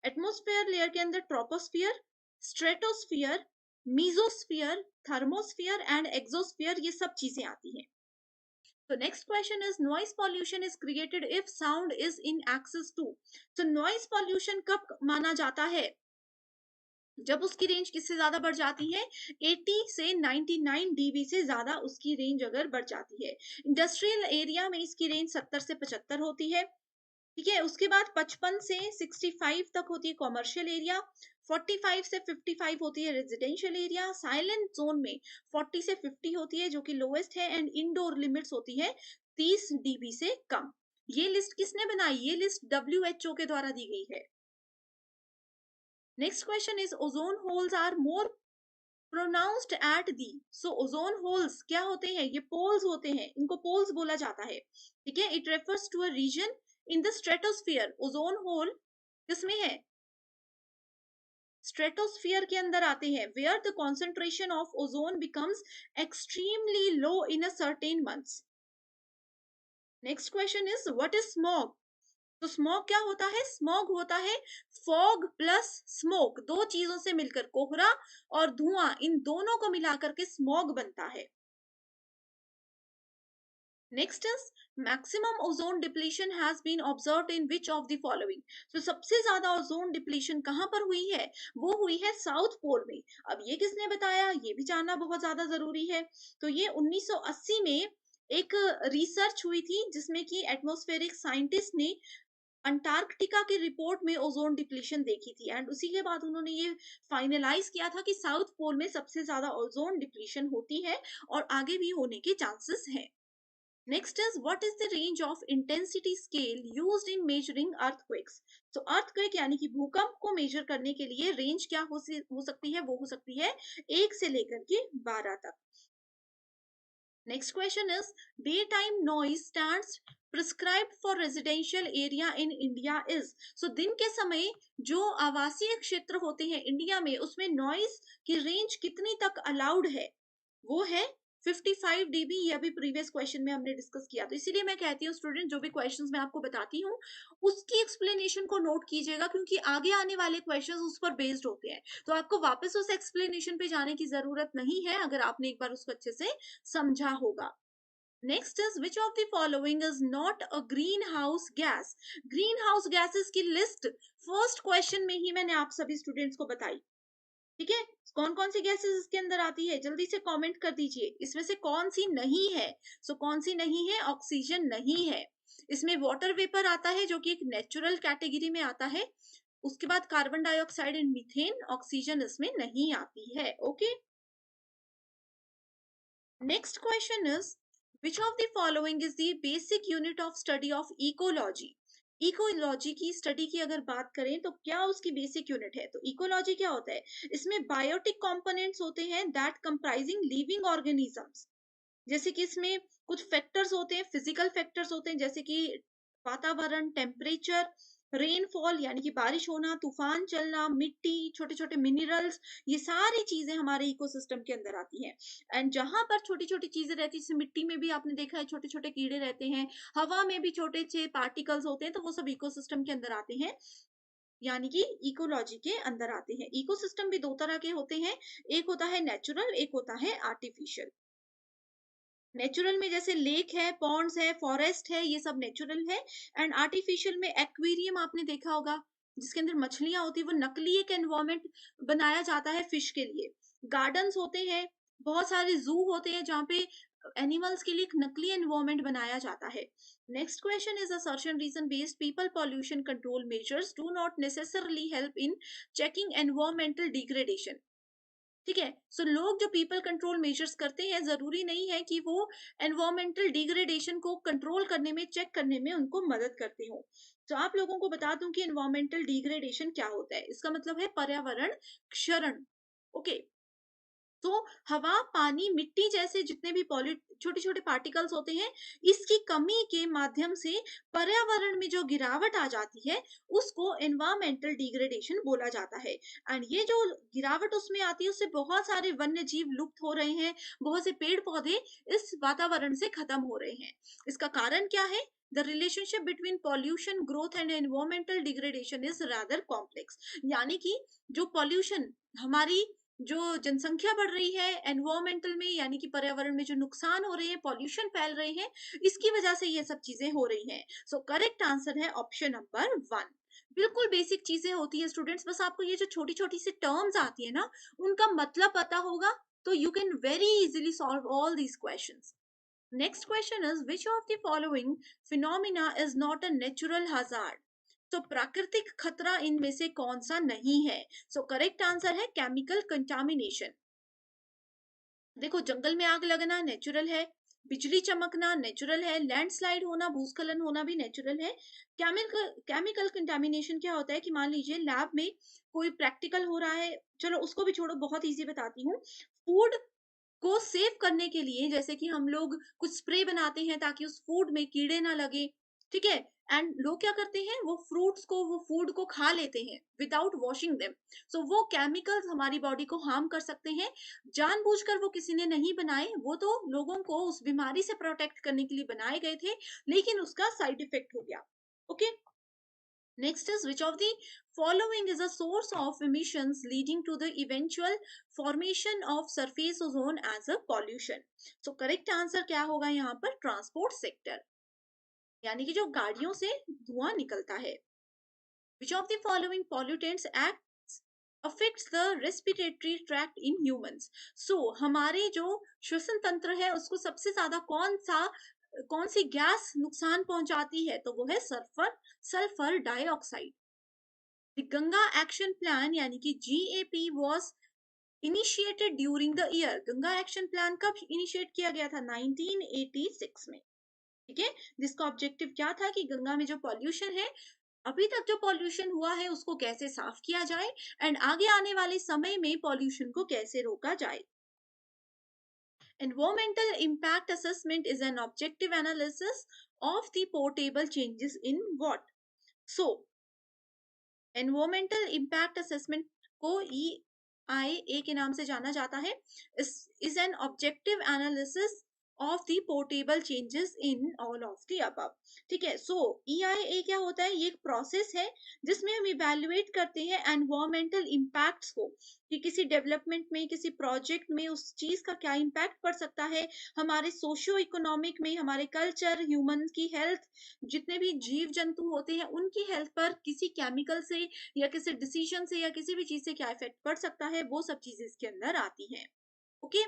एटमोस्फेयर लेयर के अंदर troposphere, stratosphere, mesosphere, thermosphere and exosphere, ये सब चीजें आती हैं। So next question is noise pollution is created if sound is in access to. So noise pollution कब माना जाता है? जब उसकी रेंज किससे ज्यादा बढ़ जाती है? 80 से 99 डीबी से ज्यादा उसकी रेंज अगर बढ़ जाती है। इंडस्ट्रियल एरिया में इसकी रेंज 70 से 75 होती है। ठीक है, उसके बाद 55 से 65 तक होती है कॉमर्शियल एरिया, 45 से 55 होती है रेजिडेंशियल एरिया, साइलेंट जोन में 40 से 50 होती है जो कि लोएस्ट है, एंड इंडोर लिमिट्स होती है 30 डीबी से कम। ये लिस्ट किसने बनाई? ये लिस्ट डब्ल्यूएचओ के द्वारा दी गई है। Next question is ozone holes are more pronounced at the. So ozone holes क्या होते हैं? ये पोल्स होते हैं, इनको पोल्स बोला जाता है। ठीक है, it refers to a region in the stratosphere. Ozone hole किसमें है? स्ट्रेटोस्फियर के अंदर आते हैं, where the concentration of ozone becomes extremely low in a certain months. Next question is what is smog? तो स्मॉग क्या होता है? स्मॉग होता है फॉग प्लस स्मोक, दो चीजों से मिलकर, कोहरा और धुआं, इन दोनों को मिलाकर के स्मॉग बनता है। Next is maximum ozone depletion has been observed in which of the following. तो सबसे ज्यादा ओजोन डिप्लीशन कहां पर हुई है? वो हुई है साउथ पोल में। अब ये किसने बताया? ये भी जानना बहुत ज्यादा जरूरी है। तो ये 1980 में एक रिसर्च हुई थी जिसमें कि एटमॉस्फेरिक साइंटिस्ट ने अंटार्कटिका की रिपोर्ट में ओजोन डिप्लीशन देखी थी, एंड उसी के बाद उन्होंने ये फाइनलाइज किया था कि साउथ पोल में सबसे ज्यादा ओजोन डिप्लीशन होती है और आगे भी होने के चांसेस हैं। Next is what is the range of intensity scale used in measuring earthquakes? तो earthquake यानी कि भूकंप को मेजर करने के लिए रेंज क्या हो सकती है? वो हो सकती है 1 से लेकर के 12 तक। Next question is daytime noise stands prescribed for residential area in India is। सो दिन के समय जो आवासीय क्षेत्र होते हैं इंडिया में, उसमें नॉइज की रेंज कितनी तक अलाउड है? वो है 55 डीबी। ये अभी प्रीवियस क्वेश्चन में हमने डिस्कस किया, तो इसीलिए मैं कहती हूँ स्टूडेंट, जो भी क्वेश्चंस मैं आपको बताती हूँ उसकी एक्सप्लेनेशन को नोट कीजिएगा, क्योंकि आगे आने वाले क्वेश्चंस उस पर बेस्ड होते हैं। तो आपको वापस उस एक्सप्लेनेशन पे जाने की जरूरत नहीं है अगर आपने एक बार उसको अच्छे से समझा होगा। Next is which of the following is not a green house gas? Green house gases की लिस्ट फर्स्ट क्वेश्चन में ही मैंने आप सभी स्टूडेंट्स को बताई। ठीक है, कौन कौन सी गैसेस इसके अंदर आती है? जल्दी से कमेंट कर दीजिए, इसमें से कौन सी नहीं है? सो कौन सी नहीं है? ऑक्सीजन नहीं है। इसमें वाटर वेपर आता है जो कि एक नेचुरल कैटेगरी में आता है। उसके बाद carbon dioxide and methane, oxygen इसमें नहीं आती है। Okay, next question is which of the following is the basic unit of study of ecology? Ecology की स्टडी की अगर बात करें तो क्या उसकी बेसिक यूनिट है? तो इकोलॉजी क्या होता है? इसमें बायोटिक कंपोनेंट्स होते हैं दैट कंप्राइजिंग लिविंग ऑर्गेनिजम्स। जैसे कि इसमें कुछ फैक्टर्स होते हैं, फिजिकल फैक्टर्स होते हैं, जैसे कि वातावरण, टेम्परेचर, रेनफॉल यानी कि बारिश होना, तूफान चलना, मिट्टी, छोटे छोटे मिनरल्स, ये सारी चीजें हमारे इकोसिस्टम के अंदर आती हैं। एंड जहां पर छोटी छोटी चीजें रहती है, जैसे मिट्टी में भी आपने देखा है छोटे छोटे कीड़े रहते हैं, हवा में भी छोटे से पार्टिकल्स होते हैं, तो वो सब इकोसिस्टम के अंदर आते हैं, यानी कि इकोलॉजी के अंदर आते हैं। इकोसिस्टम भी दो तरह के होते हैं, एक होता है नेचुरल, एक होता है आर्टिफिशियल। नेचुरल में जैसे लेक है, पॉन्ड्स है, फॉरेस्ट है, ये सब नेचुरल है। एंड आर्टिफिशियल में एक्वेरियम आपने देखा होगा, जिसके अंदर मछलियां होती है, वो नकली एक एनवायरमेंट बनाया जाता है फिश के लिए। गार्डन्स होते हैं, बहुत सारे जू होते हैं जहाँ पे एनिमल्स के लिए एक नकली एनवायरमेंट बनाया जाता है। Next question is assertion reason based people pollution control measures do not necessarily help in checking environmental degradation. ठीक है, सो लोग जो पीपल कंट्रोल मेजर्स करते हैं, जरूरी नहीं है कि वो एनवायरमेंटल डिग्रेडेशन को कंट्रोल करने में, चेक करने में उनको मदद करते हो। तो आप लोगों को बता दूं कि एनवायरमेंटल डिग्रेडेशन क्या होता है। इसका मतलब है पर्यावरण क्षरण। ओके, तो हवा, पानी, मिट्टी जैसे जितने भी पॉल्यू छोटे-छोटे पार्टिकल्स होते हैं, इसकी कमी के माध्यम से पर्यावरण में जो गिरावट आ जाती है, उसको एनवायरमेंटल डिग्रेडेशन बोला जाता है। एंड ये जो गिरावट उसमें आती है, उससे बहुत सारे वन्य जीव लुप्त हो रहे हैं, बहुत से पेड़-पौधे इस वातावरण से खत्म हो रहे हैं। इसका कारण क्या है? The relationship between pollution, growth and environmental degradation is rather complex. यानी कि जो पॉल्यूशन हमारी जो जनसंख्या बढ़ रही है एनवायरमेंटल में, यानी कि पर्यावरण में जो नुकसान हो रहे हैं, पॉल्यूशन फैल रहे हैं, इसकी वजह से ये सब चीजें हो रही हैं। सो करेक्ट आंसर है ऑप्शन नंबर 1। बिल्कुल बेसिक चीजें होती है स्टूडेंट्स, बस आपको ये जो छोटी छोटी सी टर्म्स आती है ना, उनका मतलब पता होगा, तो you can very easily solve all these questions. Next question is which of the following phenomena is not a natural hazard. तो प्राकृतिक खतरा इनमें से कौन सा नहीं है? सो करेक्ट आंसर है केमिकल कंटामिनेशन। देखो, जंगल में आग लगना नेचुरल है, बिजली चमकना नेचुरल है, लैंडस्लाइड होना, भूस्खलन होना भी नेचुरल है। केमिकल केमिकल कंटामिनेशन क्या होता है कि मान लीजिए लैब में कोई प्रैक्टिकल हो रहा है, चलो उसको भी छोड़ो, बहुत इजी बताती हूँ। फूड को सेव करने के लिए जैसे कि हम लोग कुछ स्प्रे बनाते हैं ताकि उस फूड में कीड़े ना लगे, ठीक है? एंड लोग क्या करते हैं, वो फ्रूट्स को, वो फूड को खा लेते हैं विदाउट वॉशिंग देम। सो वो केमिकल्स हमारी बॉडी को हार्म कर सकते हैं। जानबूझकर वो किसी ने नहीं बनाए, वो तो लोगों को उस बीमारी से प्रोटेक्ट करने के लिए बनाए गए थे, लेकिन उसका साइड इफेक्ट हो गया। Okay, next is which of the following is a source of emissions leading to the eventual formation of surface ozone as a pollution? So correct answer क्या होगा यहाँ पर? ट्रांसपोर्ट सेक्टर, यानी कि जो गाड़ियों से धुआं निकलता है। Which of the following pollutants acts affects the respiratory tract in humans? So हमारे जो श्वसन तंत्र है उसको सबसे ज्यादा कौन सी गैस नुकसान पहुंचाती है? तो वो है sulphur sulphur dioxide. The Ganga Action Plan यानी कि GAP was initiated during the year। Ganga action plan कब इनिशिएट किया गया था? 1986 में। ठीक है, जिसका ऑब्जेक्टिव क्या था कि गंगा में जो पॉल्यूशन है, अभी तक जो पॉल्यूशन हुआ है उसको कैसे साफ किया जाए, एंड आगे आने वाले समय में पॉल्यूशन को कैसे रोका जाए। Environmental impact assessment is an objective analysis of the portable changes in what? So environmental impact assessment को EIA के नाम से जाना जाता है। Is an objective analysis of the portable changes in all of the above. ठीक है, सो EIA क्या होता है? ये एक प्रोसेस है जिसमें हम इवेल्युएट करते हैं एनवायरमेंटल इम्पैक्ट्स को, कि किसी डेवलपमेंट में, किसी प्रोजेक्ट में उस चीज का क्या इम्पैक्ट पड़ सकता है हमारे सोशियो इकोनॉमिक में, हमारे कल्चर, ह्यूमन की हेल्थ, जितने भी जीव जंतु होते हैं उनकी हेल्थ पर किसी केमिकल से या किसी डिसीजन से या किसी भी चीज से क्या इफेक्ट पड़ सकता है, वो सब चीजें इसके अंदर आती हैं। Okay,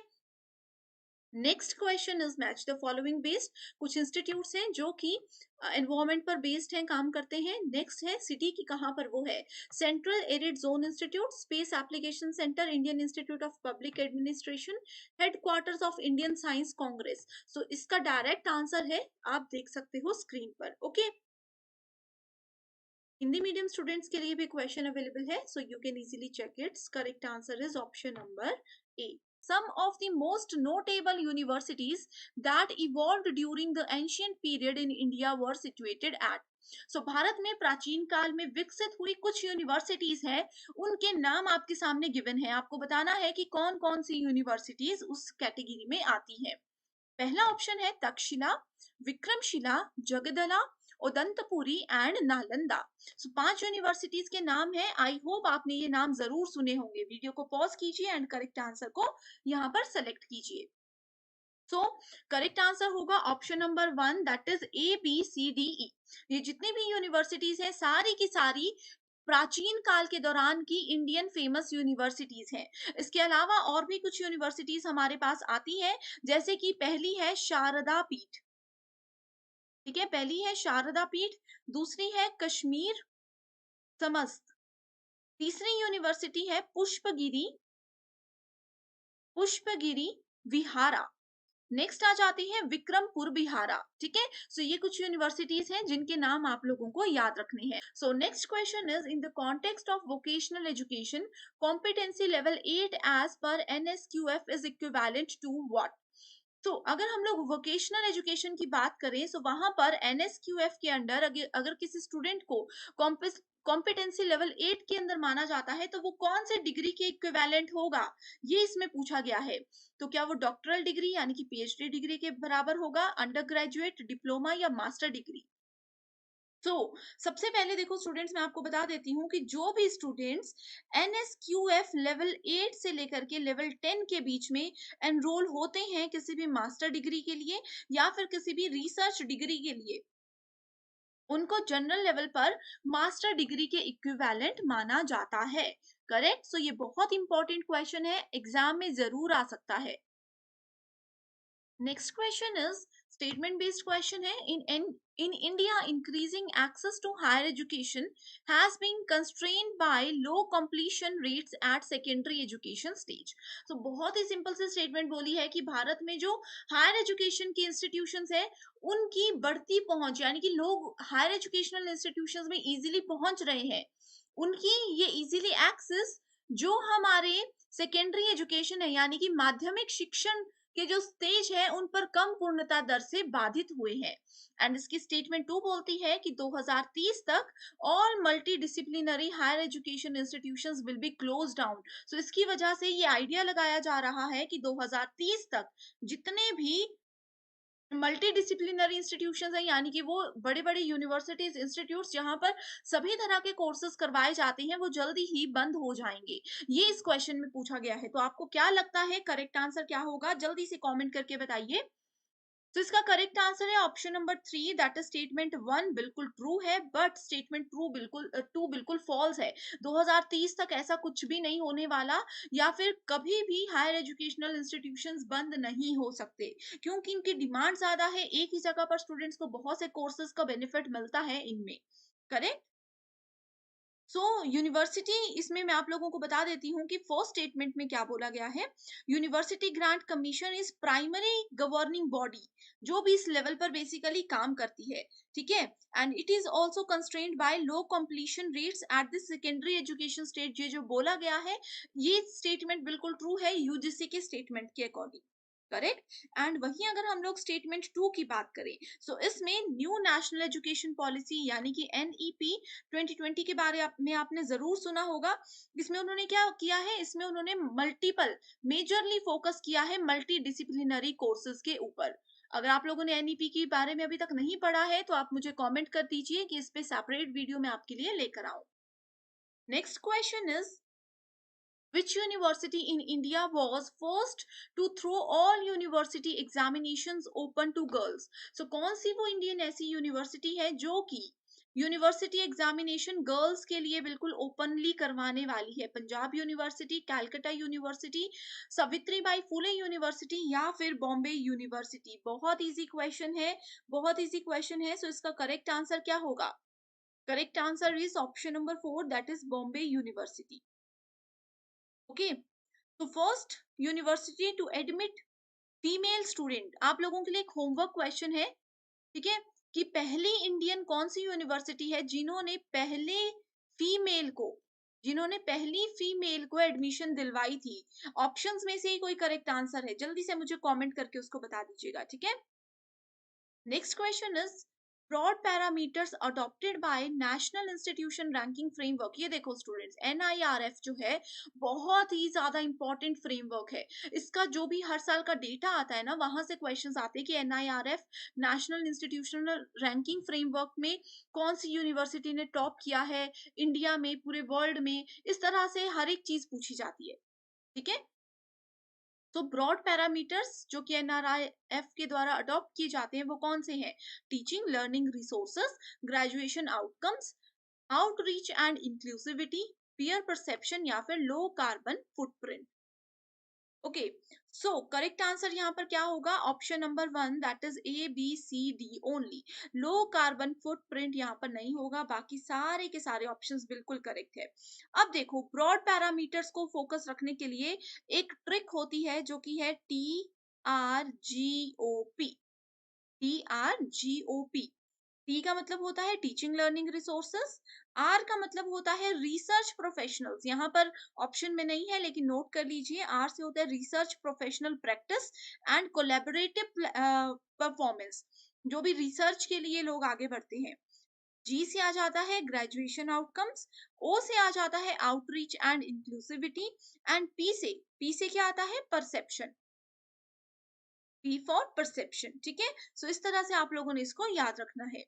next question is match the following based. कुछ इंस्टीट्यूट्स हैं जो कि एनवायरमेंट पर बेस्ड हैं, काम करते हैं। नेक्स्ट है सिटी की, कहाँ पर वो है? Central arid zone institute, space application centre, Indian institute of public administration, headquarters of Indian science congress. So इसका डायरेक्ट आंसर है, आप देख सकते हो स्क्रीन पर। ओके, हिंदी मीडियम स्टूडेंट्स के लिए भी क्वेश्चन अवेलेबल है, so you can easily check its. Correct answer is option number A. Some of the most notable universities that evolved during the ancient period in India were situated at। So Bharat में प्राचीन काल में विकसित हुई कुछ universities हैं, उनके नाम आपके सामने गिवन है। आपको बताना है कि कौन कौन सी यूनिवर्सिटीज उस कैटेगरी में आती हैं। पहला ऑप्शन है Takshashila, Vikramashila, Jagaddala, Odantapuri and Nalanda. So 5 universities के नाम है। आई होप आपने ये नाम जरूर सुने होंगे। वीडियो को पॉज कीजिए एंड करेक्ट आंसर को यहाँ पर सेलेक्ट कीजिए। सो करेक्ट आंसर होगा option number 1, that is ABCDE। ये जितनी भी यूनिवर्सिटीज हैं सारी की सारी प्राचीन काल के दौरान की इंडियन फेमस यूनिवर्सिटीज हैं। इसके अलावा और भी कुछ यूनिवर्सिटीज हमारे पास आती हैं, जैसे कि पहली है शारदा पीठ। ठीक है, पहली है शारदा पीठ, दूसरी है कश्मीर समस्त, तीसरी यूनिवर्सिटी है पुष्पगिरी पुष्पगिरी विहारा, नेक्स्ट आ जाती है विक्रमपुर बिहारा, ठीक है। सो ये कुछ यूनिवर्सिटीज हैं जिनके नाम आप लोगों को याद रखने हैं। So next question is, in the context of vocational education, competency level 8 as per NSQF is equivalent to what? तो अगर हम लोग वोकेशनल एजुकेशन की बात करें, सो वहां पर एनएसक्यूएफ के अंडर अगर अगर किसी स्टूडेंट को कॉम्पिटेंसी लेवल 8 के अंदर माना जाता है, तो वो कौन से डिग्री के इक्विवेलेंट होगा, ये इसमें पूछा गया है। तो क्या वो डॉक्टरल डिग्री यानी कि पीएचडी डिग्री के बराबर होगा, अंडर ग्रेजुएट, डिप्लोमा या मास्टर डिग्री? तो सबसे पहले देखो स्टूडेंट्स, मैं आपको बता देती हूँ कि जो भी स्टूडेंट्स एनएसक्यूएफ लेवल 8 से लेकर के लेवल 10 के बीच में एनरोल होते हैं किसी भी मास्टर डिग्री के लिए या फिर किसी भी रिसर्च डिग्री के लिए, उनको जनरल लेवल पर मास्टर डिग्री के इक्विवेलेंट माना जाता है। करेक्ट। सो ये बहुत इंपॉर्टेंट क्वेश्चन है, एग्जाम में जरूर आ सकता है। Next question is statement based question है। In India increasing access to higher education has been constrained by low completion rates at secondary education stage. तो बहुत ही सिंपल से स्टेटमेंट बोली है कि भारत में जो हायर एजुकेशन की इंस्टीट्यूशंस है, उनकी बढ़ती पहुंच, यानी कि लोग हायर एजुकेशनल इंस्टीट्यूशंस में इजीली पहुंच रहे हैं, उनकी ये इजीली एक्सेस जो हमारे सेकेंडरी एजुकेशन है यानी कि माध्यमिक शिक्षण के जो स्टेज है उन पर कम पूर्णता दर से बाधित हुए हैं। एंड इसकी स्टेटमेंट 2 बोलती है कि 2030 तक all multidisciplinary higher education institutions will be close down. So इसकी वजह से ये आइडिया लगाया जा रहा है कि 2030 तक जितने भी मल्टी डिसिप्लिनरी इंस्टीट्यूशंस हैं, यानी कि वो बड़े बड़े यूनिवर्सिटीज इंस्टीट्यूट्स जहां पर सभी तरह के कोर्सेज करवाए जाते हैं, वो जल्दी ही बंद हो जाएंगे। ये इस क्वेश्चन में पूछा गया है। तो आपको क्या लगता है करेक्ट आंसर क्या होगा, जल्दी से कमेंट करके बताइए। तो इसका करेक्ट आंसर है option number 3, that is statement 1 बिल्कुल ट्रू है, बट स्टेटमेंट ट्रू बिल्कुल 2 बिल्कुल फॉल्स है। 2030 तक ऐसा कुछ भी नहीं होने वाला, या फिर कभी भी हायर एजुकेशनल इंस्टीट्यूशंस बंद नहीं हो सकते, क्योंकि इनकी डिमांड ज्यादा है, एक ही जगह पर स्टूडेंट्स को बहुत से कोर्सेज का बेनिफिट मिलता है इनमें। करेक्ट। सो यूनिवर्सिटी, इसमें मैं आप लोगों को बता देती हूँ कि फर्स्ट स्टेटमेंट में क्या बोला गया है। University grant commission is primary governing body, जो भी इस लेवल पर बेसिकली काम करती है, ठीक है। And it is also constrained by low completion rates at the secondary education stage, ये जो बोला गया है, ये स्टेटमेंट बिल्कुल ट्रू है यूजीसी के स्टेटमेंट के अकॉर्डिंग। करेक्ट। एंड वहीं अगर हम लोग स्टेटमेंट 2 की बात करें, सो इसमें न्यू नेशनल एजुकेशन पॉलिसी यानी कि एनईपी 2020 के बारे में आपने जरूर सुना होगा। इसमें उन्होंने क्या किया है, इसमें उन्होंने मल्टीपल मेजरली फोकस किया है मल्टी डिसिप्लिनरी कोर्सेज के ऊपर। अगर आप लोगों ने एनईपी के बारे में अभी तक नहीं पढ़ा है, तो आप मुझे कमेंट कर दीजिए कि इस पे सेपरेट वीडियो मैं आपके लिए लेकर आऊं। Next question is, which university in India was first to throw all university examinations open to girls? So कौन सी वो इंडियन ऐसी यूनिवर्सिटी है जो कि यूनिवर्सिटी एग्जामिनेशन गर्ल्स के लिए बिल्कुल ओपनली करवाने वाली है? Punjab university, Calcutta university, Savitri by Phule university या फिर बॉम्बे यूनिवर्सिटी? बहुत इजी क्वेश्चन है, बहुत इजी क्वेश्चन है। सो इसका करेक्ट आंसर क्या होगा? Correct answer is option number 4, that is Bombay university. Okay. तो first university to admit female student, आप लोगों के लिए एक होमवर्क क्वेश्चन है, ठीक है, कि पहली इंडियन कौन सी यूनिवर्सिटी है जिन्होंने पहली फीमेल को एडमिशन दिलवाई थी? ऑप्शंस में से ही कोई करेक्ट आंसर है, जल्दी से मुझे कमेंट करके उसको बता दीजिएगा, ठीक है। Next question is, broad parameters adopted by national institution ranking framework. ये देखो स्टूडेंट्स, एनआईआरएफ जो है बहुत ही ज्यादा इंपॉर्टेंट फ्रेमवर्क है। इसका जो भी हर साल का डेटा आता है ना, वहां से क्वेश्चंस आते हैं कि NIRF national institutional ranking framework में कौन सी यूनिवर्सिटी ने टॉप किया है इंडिया में, पूरे वर्ल्ड में, इस तरह से हर एक चीज पूछी जाती है, ठीक है। तो ब्रॉड पैरामीटर्स जो कि एनआरआईएफ के द्वारा अडॉप्ट किए जाते हैं वो कौन से हैं? Teaching learning resources, graduation outcomes, outreach and inclusivity, peer perception या फिर low carbon footprint. Okay. So correct answer यहाँ पर क्या होगा? Option number 1, that is A B C D only. Low carbon footprint यहाँ पर नहीं होगा, बाकी सारे के सारे ऑप्शंस बिल्कुल करेक्ट है। अब देखो, ब्रॉड पैरामीटर्स को फोकस रखने के लिए एक ट्रिक होती है जो कि है टी TRGOP, TRGOP। टी का मतलब होता है टीचिंग लर्निंग रिसोर्सेज, आर का मतलब होता है रिसर्च प्रोफेशनल्स। यहाँ पर ऑप्शन में नहीं है लेकिन नोट कर लीजिए, आर से होता है research professional practice and collaborative performance, जो भी रिसर्च के लिए लोग आगे बढ़ते हैं। जी से आ जाता है ग्रेजुएशन आउटकम्स, ओ से आ जाता है outreach and inclusivity, and P से क्या आता है परसेप्शन, पी फॉर परसेप्शन। ठीक है, सो इस तरह से आप लोगों ने इसको याद रखना है।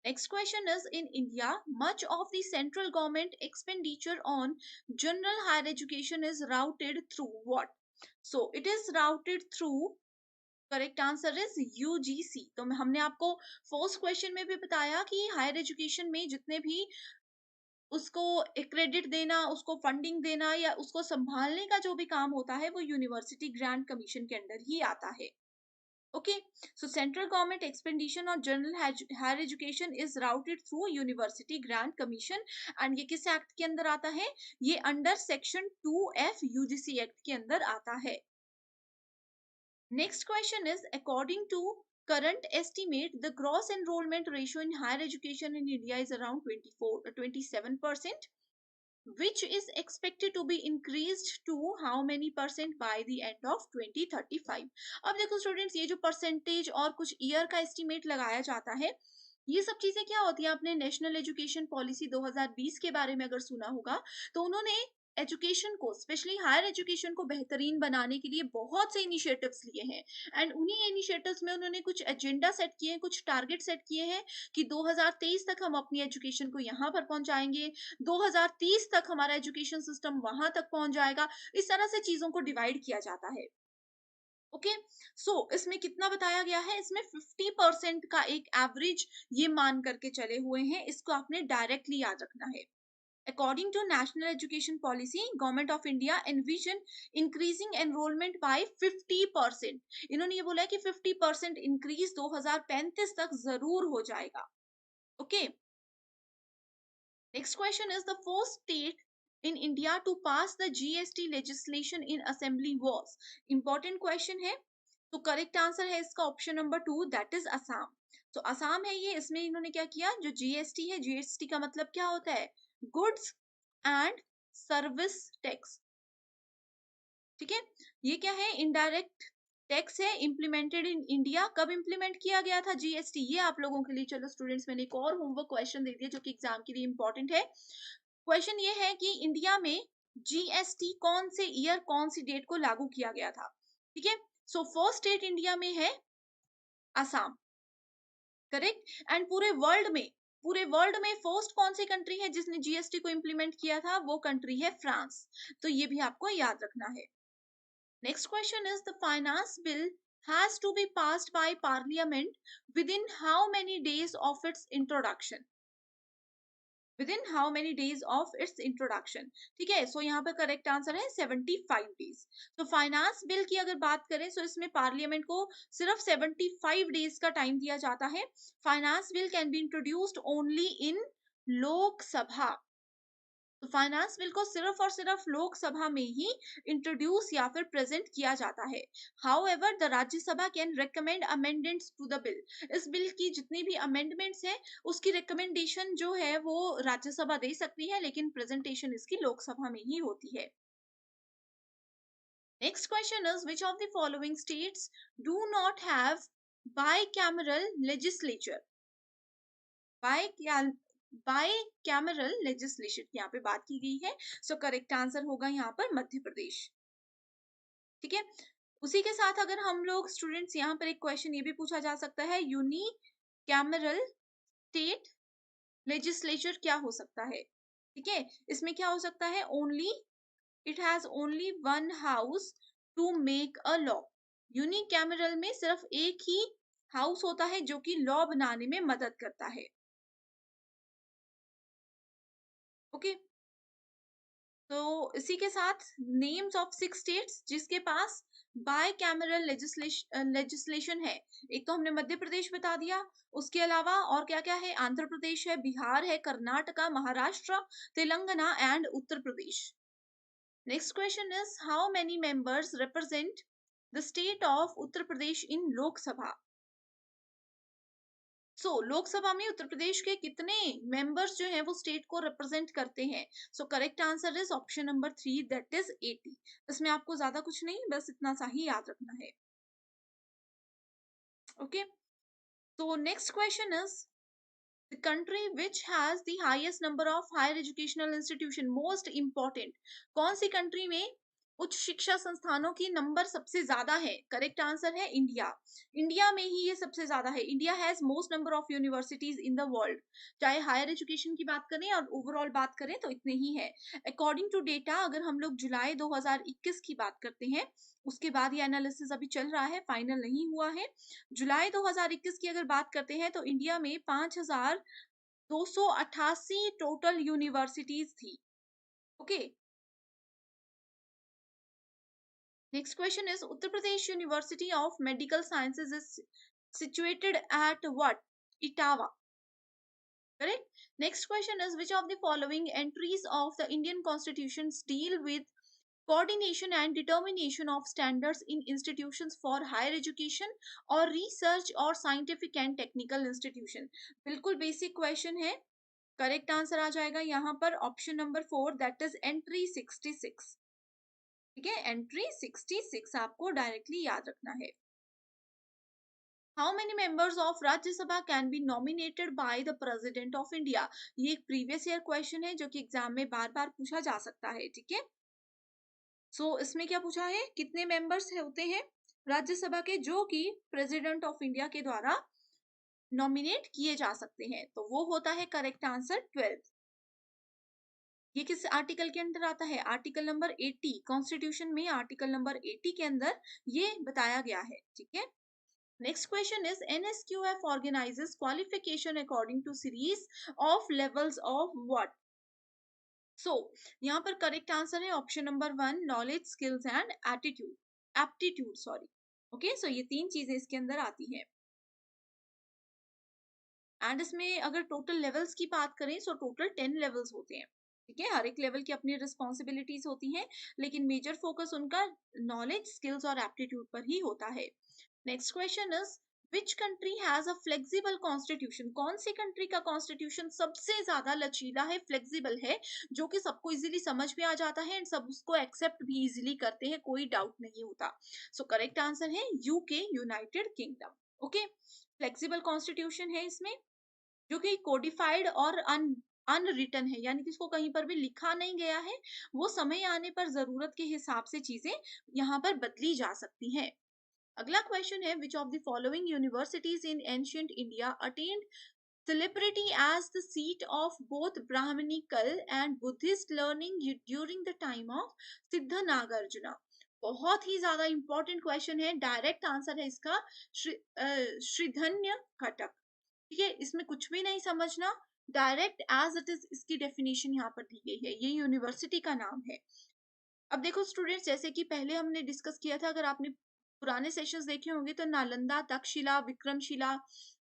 Next question is, in India, much of the central government expenditure on general higher education is routed through what? So it is routed through, correct answer is UGC। तो हमने आपको फर्स्ट क्वेश्चन में भी बताया कि हायर एजुकेशन में जितने भी उसको क्रेडिट देना, उसको फंडिंग देना या उसको संभालने का जो भी काम होता है वो यूनिवर्सिटी ग्रांट कमीशन के अंडर ही आता है। Okay, so central government expenditure on general higher education is routed through University Grant Commission, and ये किस एक्ट के अंदर आता है? ये under section 2F UGC act के अंदर आता है। Next question is, according to current estimate, the gross enrollment ratio in higher education in India is around 27%, which is expected to be increased to how many percent by the end of 2035। अब देखो students, ये जो percentage और कुछ year का estimate लगाया जाता है, ये सब चीजें क्या होती है, आपने नेशनल एजुकेशन पॉलिसी 2020 के बारे में अगर सुना होगा, तो उन्होंने एजुकेशन को, स्पेशली हायर एजुकेशन को बेहतरीन बनाने के लिए बहुत से इनिशिएटिव्स लिए हैं। एंड उन्हीं इनिशिएटिव्स में उन्होंने कुछ एजेंडा सेट किए हैं, कुछ टारगेट सेट किए हैं कि 2023 तक हम अपनी एजुकेशन को यहाँ पर पहुंचाएंगे, 2030 तक हमारा एजुकेशन सिस्टम वहां तक पहुंच जाएगा। इस तरह से चीजों को डिवाइड किया जाता है। ओके, सो इसमें कितना बताया गया है, इसमें 50% का एक एवरेज ये मान करके चले हुए हैं, इसको आपने डायरेक्टली याद रखना है। According to National Education Policy, Government of India envision increasing enrollment by 50%। इन्होंने ये बोला है कि 50% इंक्रीज 2035 तक जरूर हो जाएगा। Okay, next question is, the first state in India to pass the GST legislation in assembly was? Important question है, तो करेक्ट आंसर है इसका option number 2, that is Assam. तो असम है ये, इसमें इन्होंने क्या किया, जो जीएसटी है, जीएसटी का मतलब क्या होता है, गुड्स एंड सर्विस टैक्स। ठीक है, ये क्या है, इनडायरेक्ट टैक्स है, इंप्लीमेंटेड इन इंडिया। कब इंप्लीमेंट किया गया था जीएसटी, ये आप लोगों के लिए, चलो स्टूडेंट्स, मैंने एक और होमवर्क क्वेश्चन दे दिया जो कि एग्जाम के लिए इंपॉर्टेंट है। क्वेश्चन ये है कि इंडिया में जीएसटी कौन से ईयर, कौन सी डेट को लागू किया गया था। ठीक है, सो फर्स्ट स्टेट इंडिया में है असम, करेक्ट। एंड पूरे वर्ल्ड में फर्स्ट कौन सी कंट्री है जिसने जीएसटी को इंप्लीमेंट किया था, वो कंट्री है फ्रांस। तो ये भी आपको याद रखना है। Next question is, the finance bill has to be passed by parliament within how many days of its introduction, within how many days of its introduction. ठीक है, सो यहाँ पर करेक्ट आंसर है 75 डेज। तो finance bill की अगर बात करें, तो इसमें पार्लियामेंट को सिर्फ 75 डेज का टाइम दिया जाता है। Finance bill can be introduced only in Lok Sabha. तो फाइनेंस बिल को सिर्फ और सिर्फ लोकसभा में ही इंट्रोड्यूस या फिर प्रेजेंट किया जाता है। However the Rajya Sabha can recommend amendments to the bill. इस बिल की जितनी भी अमेंडमेंट्स है, उसकी रिकमेंडेशन जो है वो राज्यसभा दे सकती है, लेकिन प्रेजेंटेशन इसकी लोकसभा में ही होती है। Next question is, which of the following states do not have bicameral legislature? Bicameral legislation की यहाँ पे बात की गई है, सो करेक्ट आंसर होगा यहाँ पर मध्य प्रदेश। ठीक है, उसी के साथ अगर हम लोग स्टूडेंट्स, यहाँ पर एक क्वेश्चन ये भी पूछा जा सकता है, यूनिकैमरल स्टेट लेजिस्लेचर क्या हो सकता है। ठीक है, इसमें क्या हो सकता है, only it has only one house to make a law. Unicameral में सिर्फ एक ही हाउस होता है जो कि लॉ बनाने में मदद करता है। ओके, तो इसी के साथ नेम्स ऑफ 6 स्टेट्स जिसके पास बाइकैमरल लेजिस्लेशन है। एक तो हमने मध्य प्रदेश बता दिया, उसके अलावा और क्या क्या है, आंध्र प्रदेश है, बिहार है, Karnataka, Maharashtra, Telangana and Uttar Pradesh. Next question is, how many members represent the state of Uttar Pradesh in Lok Sabha. Lok Sabha में उत्तर प्रदेश के कितने मेंबर्स जो हैं वो स्टेट को रिप्रेजेंट करते हैं? Correct answer is option number 3, that is 80। इसमें आपको ज्यादा कुछ नहीं, बस इतना सा ही याद रखना है। ओके, तो next question is the country which has the highest number of higher educational institution, most important। कौन सी कंट्री में उच्च शिक्षा संस्थानों की नंबर सबसे ज्यादा है? करेक्ट आंसर है इंडिया। इंडिया में ही ये सबसे ज्यादा है। India has most number of universities in the world. चाहे हायर एजुकेशन की बात करें और ओवरऑल बात करें तो इतने ही है। अकॉर्डिंग टू डेटा, अगर हम लोग जुलाई 2021 की बात करते हैं, उसके बाद ये एनालिसिस अभी चल रहा है, फाइनल नहीं हुआ है। जुलाई 2021 की अगर बात करते हैं तो इंडिया में 5288 टोटल यूनिवर्सिटीज थी। Okay, next question is Uttar Pradesh university of medical sciences is situated at what? Itawa। Correct। Next question is which of the following entries of the Indian constitutions deal with coordination and determination of standards in institutions for higher education or research or scientific and technical institution? बिल्कुल basic question है। Correct answer आ जाएगा यहाँ पर option number 4, that is entry 66। ठीक है, entry 66 आपको directly याद रखना है। How many members of Rajya Sabha can be nominated by the president of India? ये एक प्रीवियस ईयर क्वेश्चन है जो कि एग्जाम में बार बार पूछा जा सकता है। ठीक है, इसमें क्या पूछा है, कितने मेंबर्स होते हैं राज्यसभा के जो कि प्रेसिडेंट ऑफ इंडिया के द्वारा नॉमिनेट किए जा सकते हैं? तो वो होता है करेक्ट आंसर 12। ये किस आर्टिकल के अंदर आता है? आर्टिकल नंबर 80 कॉन्स्टिट्यूशन में, आर्टिकल नंबर 80 के अंदर ये बताया गया है। ठीक है, next question is NSQF organises qualification according to series of levels of what? यहाँ पर करेक्ट आंसर है option number 1, knowledge, skills and aptitude sorry. Okay, ये तीन चीजें इसके अंदर आती है। एंड इसमें अगर टोटल लेवल्स की बात करें तो टोटल 10 लेवल्स होते हैं। ठीक है, हर एक लेवल की अपनी रिस्पॉन्सिबिलिटीज होती हैं, लेकिन मेजर फोकस उनका नॉलेज, स्किल्स और एप्टीट्यूड पर ही होता है। Next question is which country has a flexible constitution? कौन सी कंट्री का कॉन्स्टिट्यूशन सबसे ज्यादा लचीला है, फ्लेक्सिबल है, जो कि सबको इजीली समझ में आ जाता है एंड सब उसको एक्सेप्ट भी इजीली करते हैं, कोई डाउट नहीं होता? करेक्ट आंसर है UK, United kingdom. Okay, flexible constitution है इसमें, जो कि कोडिफाइड और अनरिटन है, यानी कि इसको कहीं पर भी लिखा नहीं गया है। वो समय आने पर जरूरत के हिसाब से चीजें यहाँ पर बदली जा सकती हैं। अगला क्वेश्चन है which of the following universities in ancient India attend celebrity as the seat of both Brahminical and Buddhist learning during the time of सिद्ध नागार्जुना? बहुत ही ज्यादा इंपॉर्टेंट क्वेश्चन है, डायरेक्ट आंसर है इसका श्रीधन्य कटक। ठीक है, इसमें कुछ भी नहीं समझना, डायरेक्ट एज इट इज इसकी डेफिनेशन यहाँ पर दी गई है, ये यूनिवर्सिटी का नाम है। अब देखो स्टूडेंट्स, जैसे कि पहले हमने डिस्कस किया था, अगर आपने पुराने सेशंस देखे होंगे तो नालंदा, तक्षशिला, विक्रमशिला,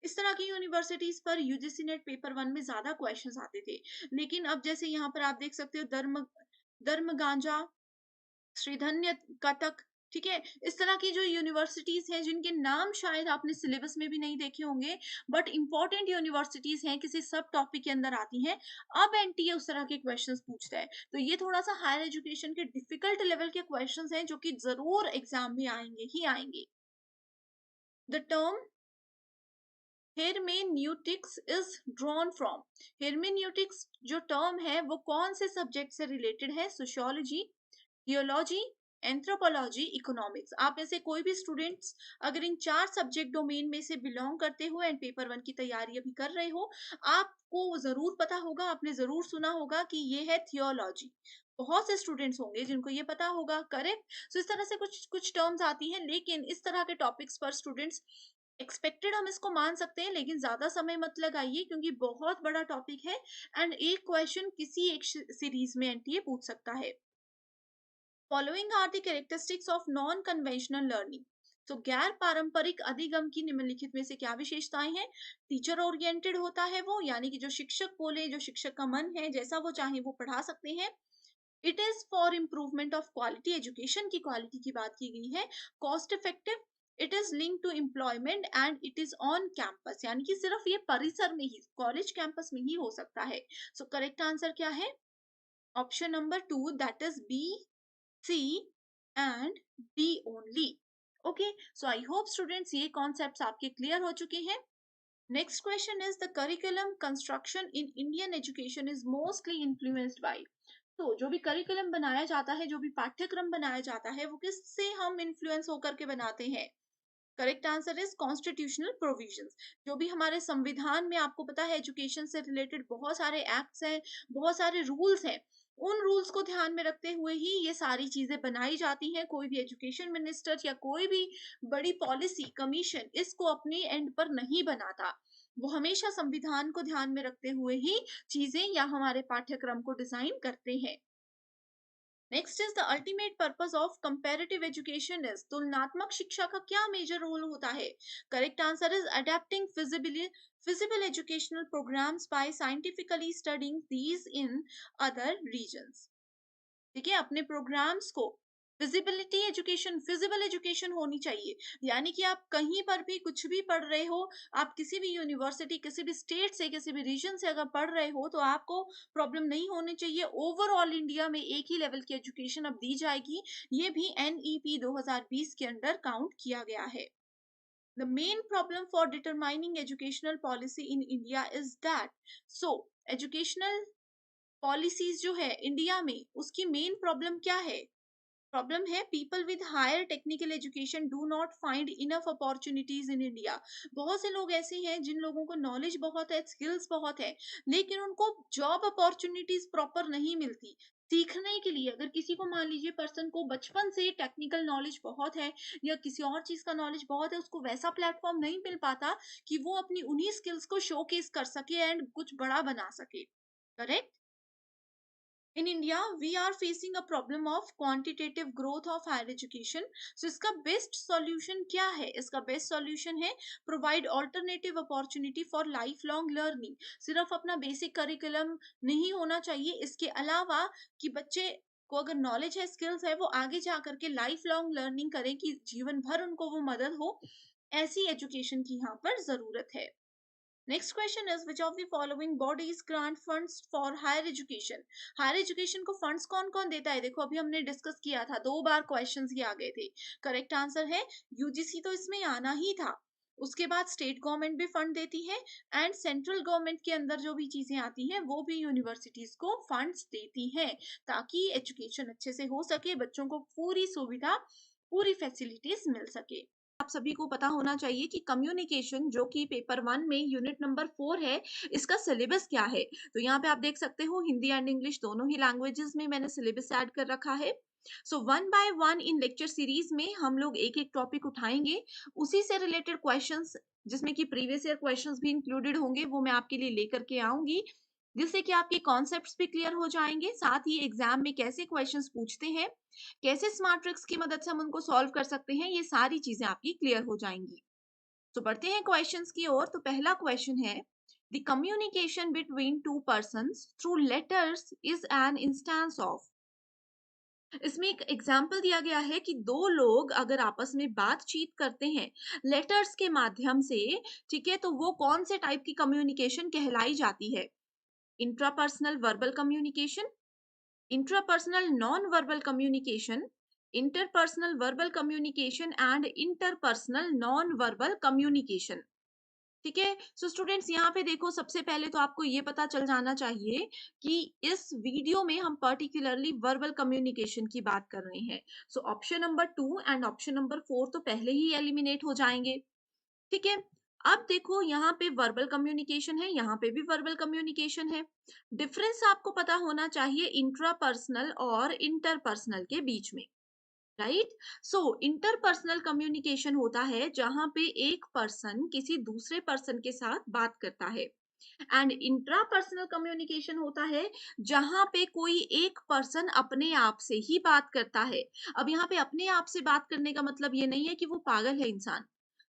इस तरह की यूनिवर्सिटीज पर यूजीसी नेट पेपर 1 में ज्यादा क्वेश्चंस आते थे। लेकिन अब जैसे यहाँ पर आप देख सकते हो धर्म गांजा, श्रीधन्य कटक, ठीक है, इस तरह की जो यूनिवर्सिटीज हैं जिनके नाम शायद आपने सिलेबस में भी नहीं देखे होंगे, बट इंपॉर्टेंट यूनिवर्सिटीज हैं, किसी सब टॉपिक के अंदर आती हैं। अब एनटीए उस तरह के क्वेश्चंस पूछता है, तो ये थोड़ा सा हायर एजुकेशन के डिफिकल्ट लेवल के क्वेश्चंस हैं जो कि जरूर एग्जाम में आएंगे ही आएंगे। The term hermeneutics is drawn from? Hermeneutics जो टर्म है वो कौन से सब्जेक्ट से रिलेटेड है? Sociology, theology, anthropology, economics. आप में से कोई भी स्टूडेंट्स अगर इन 4 सब्जेक्ट डोमेन में से बिलोंग करते हो एंड पेपर 1 की तैयारी अभी कर रहे हो, आपको जरूर पता होगा, आपने जरूर सुना होगा कि ये है थियोलॉजी। बहुत से स्टूडेंट्स होंगे जिनको ये पता होगा। करेक्ट, इस तरह से कुछ कुछ टर्म्स आती हैं, लेकिन इस तरह के टॉपिक्स पर स्टूडेंट्स एक्सपेक्टेड हम इसको मान सकते हैं, लेकिन ज्यादा समय मत लगाइए क्योंकि बहुत बड़ा टॉपिक है एंड एक क्वेश्चन किसी एक सीरीज में एनटीए पूछ सकता है। Following are the characteristics of non conventional learning? गैर पारंपरिक अधिगम की निम्नलिखित में से क्या विशेषताएं हैं? टीचर ओरिएंटेड होता है वो, यानी कि जो शिक्षक बोले, जो शिक्षक का मन है, जैसा वो चाहे वो पढ़ा सकते हैं। It is for improvement of quality, education की क्वालिटी की बात की गई है। Cost effective, it is link to employment and it is on campus, यानी कि सिर्फ ये परिसर में ही, कॉलेज कैंपस में ही हो सकता है। सो करेक्ट आंसर क्या है? Option number two, that is B, C and D only. Okay, so I hope students ये कॉन्सेप्ट्स आपके क्लियर हो चुके हैं। Next question is the curriculum construction in Indian education is mostly influenced by। तो जो भी करिकुलम बनाया जाता है, जो भी पाठ्यक्रम बनाया जाता है, वो किससे हम इन्फ्लुएंस होकर के बनाते हैं? Correct answer is constitutional provisions. जो भी हमारे संविधान में, आपको पता है एजुकेशन से रिलेटेड बहुत सारे एक्ट्स हैं, बहुत सारे रूल्स हैं। उन रूल्स को ध्यान में रखते हुए ही ये सारी चीजें बनाई जाती हैं। कोई भी एजुकेशन मिनिस्टर या कोई भी बड़ी पॉलिसी कमीशन इसको अपने एंड पर नहीं बनाता। वो हमेशा संविधान को ध्यान में रखते हुए ही चीजें या हमारे पाठ्यक्रम को डिजाइन करते हैं। Next is the ultimate purpose of comparative education is, तुलनात्मक शिक्षा का क्या मेजर रोल होता है? Correct answer is adapting feasible educational programmes by scientifically studying these in other regions. ठीक है, अपने प्रोग्राम्स को विजिबिलिटी एजुकेशन, फिजिबल एजुकेशन होनी चाहिए। यानी कि आप कहीं पर भी कुछ भी पढ़ रहे हो, आप किसी भी यूनिवर्सिटी, किसी भी स्टेट से, किसी भी रीजन से अगर पढ़ रहे हो, तो आपको प्रॉब्लम नहीं होनी चाहिए। ओवरऑल इंडिया में एक ही लेवल की एजुकेशन अब दी जाएगी। ये भी एनईपी 2020 के अंडर काउंट किया गया है। The main problem for determining educational policy in India is that, so educational policies जो है इंडिया में, उसकी मेन प्रॉब्लम क्या है? प्रॉब्लम है people with higher technical education do not find enough opportunities in India. बहुत से लोग ऐसे हैं जिन लोगों को नॉलेज बहुत है, स्किल्स बहुत है, लेकिन उनको जॉब अपॉर्चुनिटीज प्रॉपर नहीं मिलती सीखने के लिए। अगर किसी को, मान लीजिए पर्सन को बचपन से टेक्निकल नॉलेज बहुत है या किसी और चीज का नॉलेज बहुत है, उसको वैसा प्लेटफॉर्म नहीं मिल पाता कि वो अपनी उन्हीं स्किल्स को शोकेस कर सके एंड कुछ बड़ा बना सके। Correct. In India we are facing a problem of quantitative growth of higher education. So इसका बेस्ट सॉल्यूशन क्या है? इसका बेस्ट सॉल्यूशन है provide alternative opportunity for lifelong learning. सिर्फ अपना बेसिक करिकुलम नहीं होना चाहिए, इसके अलावा कि बच्चे को अगर नॉलेज है, स्किल्स है, वो आगे जा करके लाइफ लॉन्ग लर्निंग करें कि जीवन भर उनको वो मदद हो। ऐसी एजुकेशन की यहाँ पर जरूरत है। Next question is which of the following bodies grant funds for higher education. Higher education को फंड्स कौन कौन देता है? देखो अभी हमने डिस्कस किया था, 2 बार क्वेश्चंस ये आ गए थे। करेक्ट आंसर है यूजीसी, तो इसमें आना ही था। उसके बाद स्टेट गवर्नमेंट भी फंड देती है एंड सेंट्रल गवर्नमेंट के अंदर जो भी चीजें आती हैं वो भी यूनिवर्सिटीज को फंड्स देती हैं, ताकि एजुकेशन अच्छे से हो सके, बच्चों को पूरी सुविधा, पूरी फैसिलिटीज मिल सके। आप सभी को पता होना चाहिए कि कम्युनिकेशन जो कि पेपर 1 में यूनिट नंबर 4 है, इसका सिलेबस क्या है? तो यहाँ पे आप देख सकते हो हिंदी एंड इंग्लिश दोनों ही लैंग्वेजेस में मैंने सिलेबस ऐड कर रखा है। So one by one in lecture series में हम लोग एक एक टॉपिक उठाएंगे, उसी से रिलेटेड क्वेश्चंस, जिसमें कि प्रीवियस ईयर क्वेश्चंस भी इंक्लूडेड होंगे, वो मैं आपके लिए लेकर के आऊंगी, जिससे कि आपके कॉन्सेप्ट्स भी क्लियर हो जाएंगे। साथ ही एग्जाम में कैसे क्वेश्चंस पूछते हैं, कैसे स्मार्ट ट्रिक्स की मदद से हम उनको सॉल्व कर सकते हैं, ये सारी चीजें आपकी क्लियर हो जाएंगी। तो बढ़ते हैं क्वेश्चंस की ओर। तो पहला क्वेश्चन है, the communication between two persons through letters is an instance of. इसमें एक एग्जाम्पल दिया गया है कि दो लोग अगर आपस में बातचीत करते हैं लेटर्स के माध्यम से, ठीक है, तो वो कौन से टाइप की कम्युनिकेशन कहलाई जाती है? Intrapersonal verbal communication, intrapersonal non-verbal communication, interpersonal verbal communication and interpersonal non-verbal communication। ठीक है। सो स्टूडेंट्स यहाँ पे देखो, सबसे पहले तो आपको ये पता चल जाना चाहिए कि इस वीडियो में हम पर्टिकुलरली वर्बल कम्युनिकेशन की बात कर रहे हैं। So option number 2 and option number 4 तो पहले ही एलिमिनेट हो जाएंगे। ठीक है। अब देखो यहाँ पे वर्बल कम्युनिकेशन है, यहाँ पे भी वर्बल कम्युनिकेशन है। डिफरेंस आपको पता होना चाहिए इंट्रापर्सनल और इंटरपर्सनल के बीच में, राइट। सो इंटरपर्सनल कम्युनिकेशन होता है जहां पे एक पर्सन किसी दूसरे पर्सन के साथ बात करता है, एंड इंट्रापर्सनल कम्युनिकेशन होता है जहां पे कोई एक पर्सन अपने आप से ही बात करता है। अब यहाँ पे अपने आप से बात करने का मतलब ये नहीं है कि वो पागल है इंसान,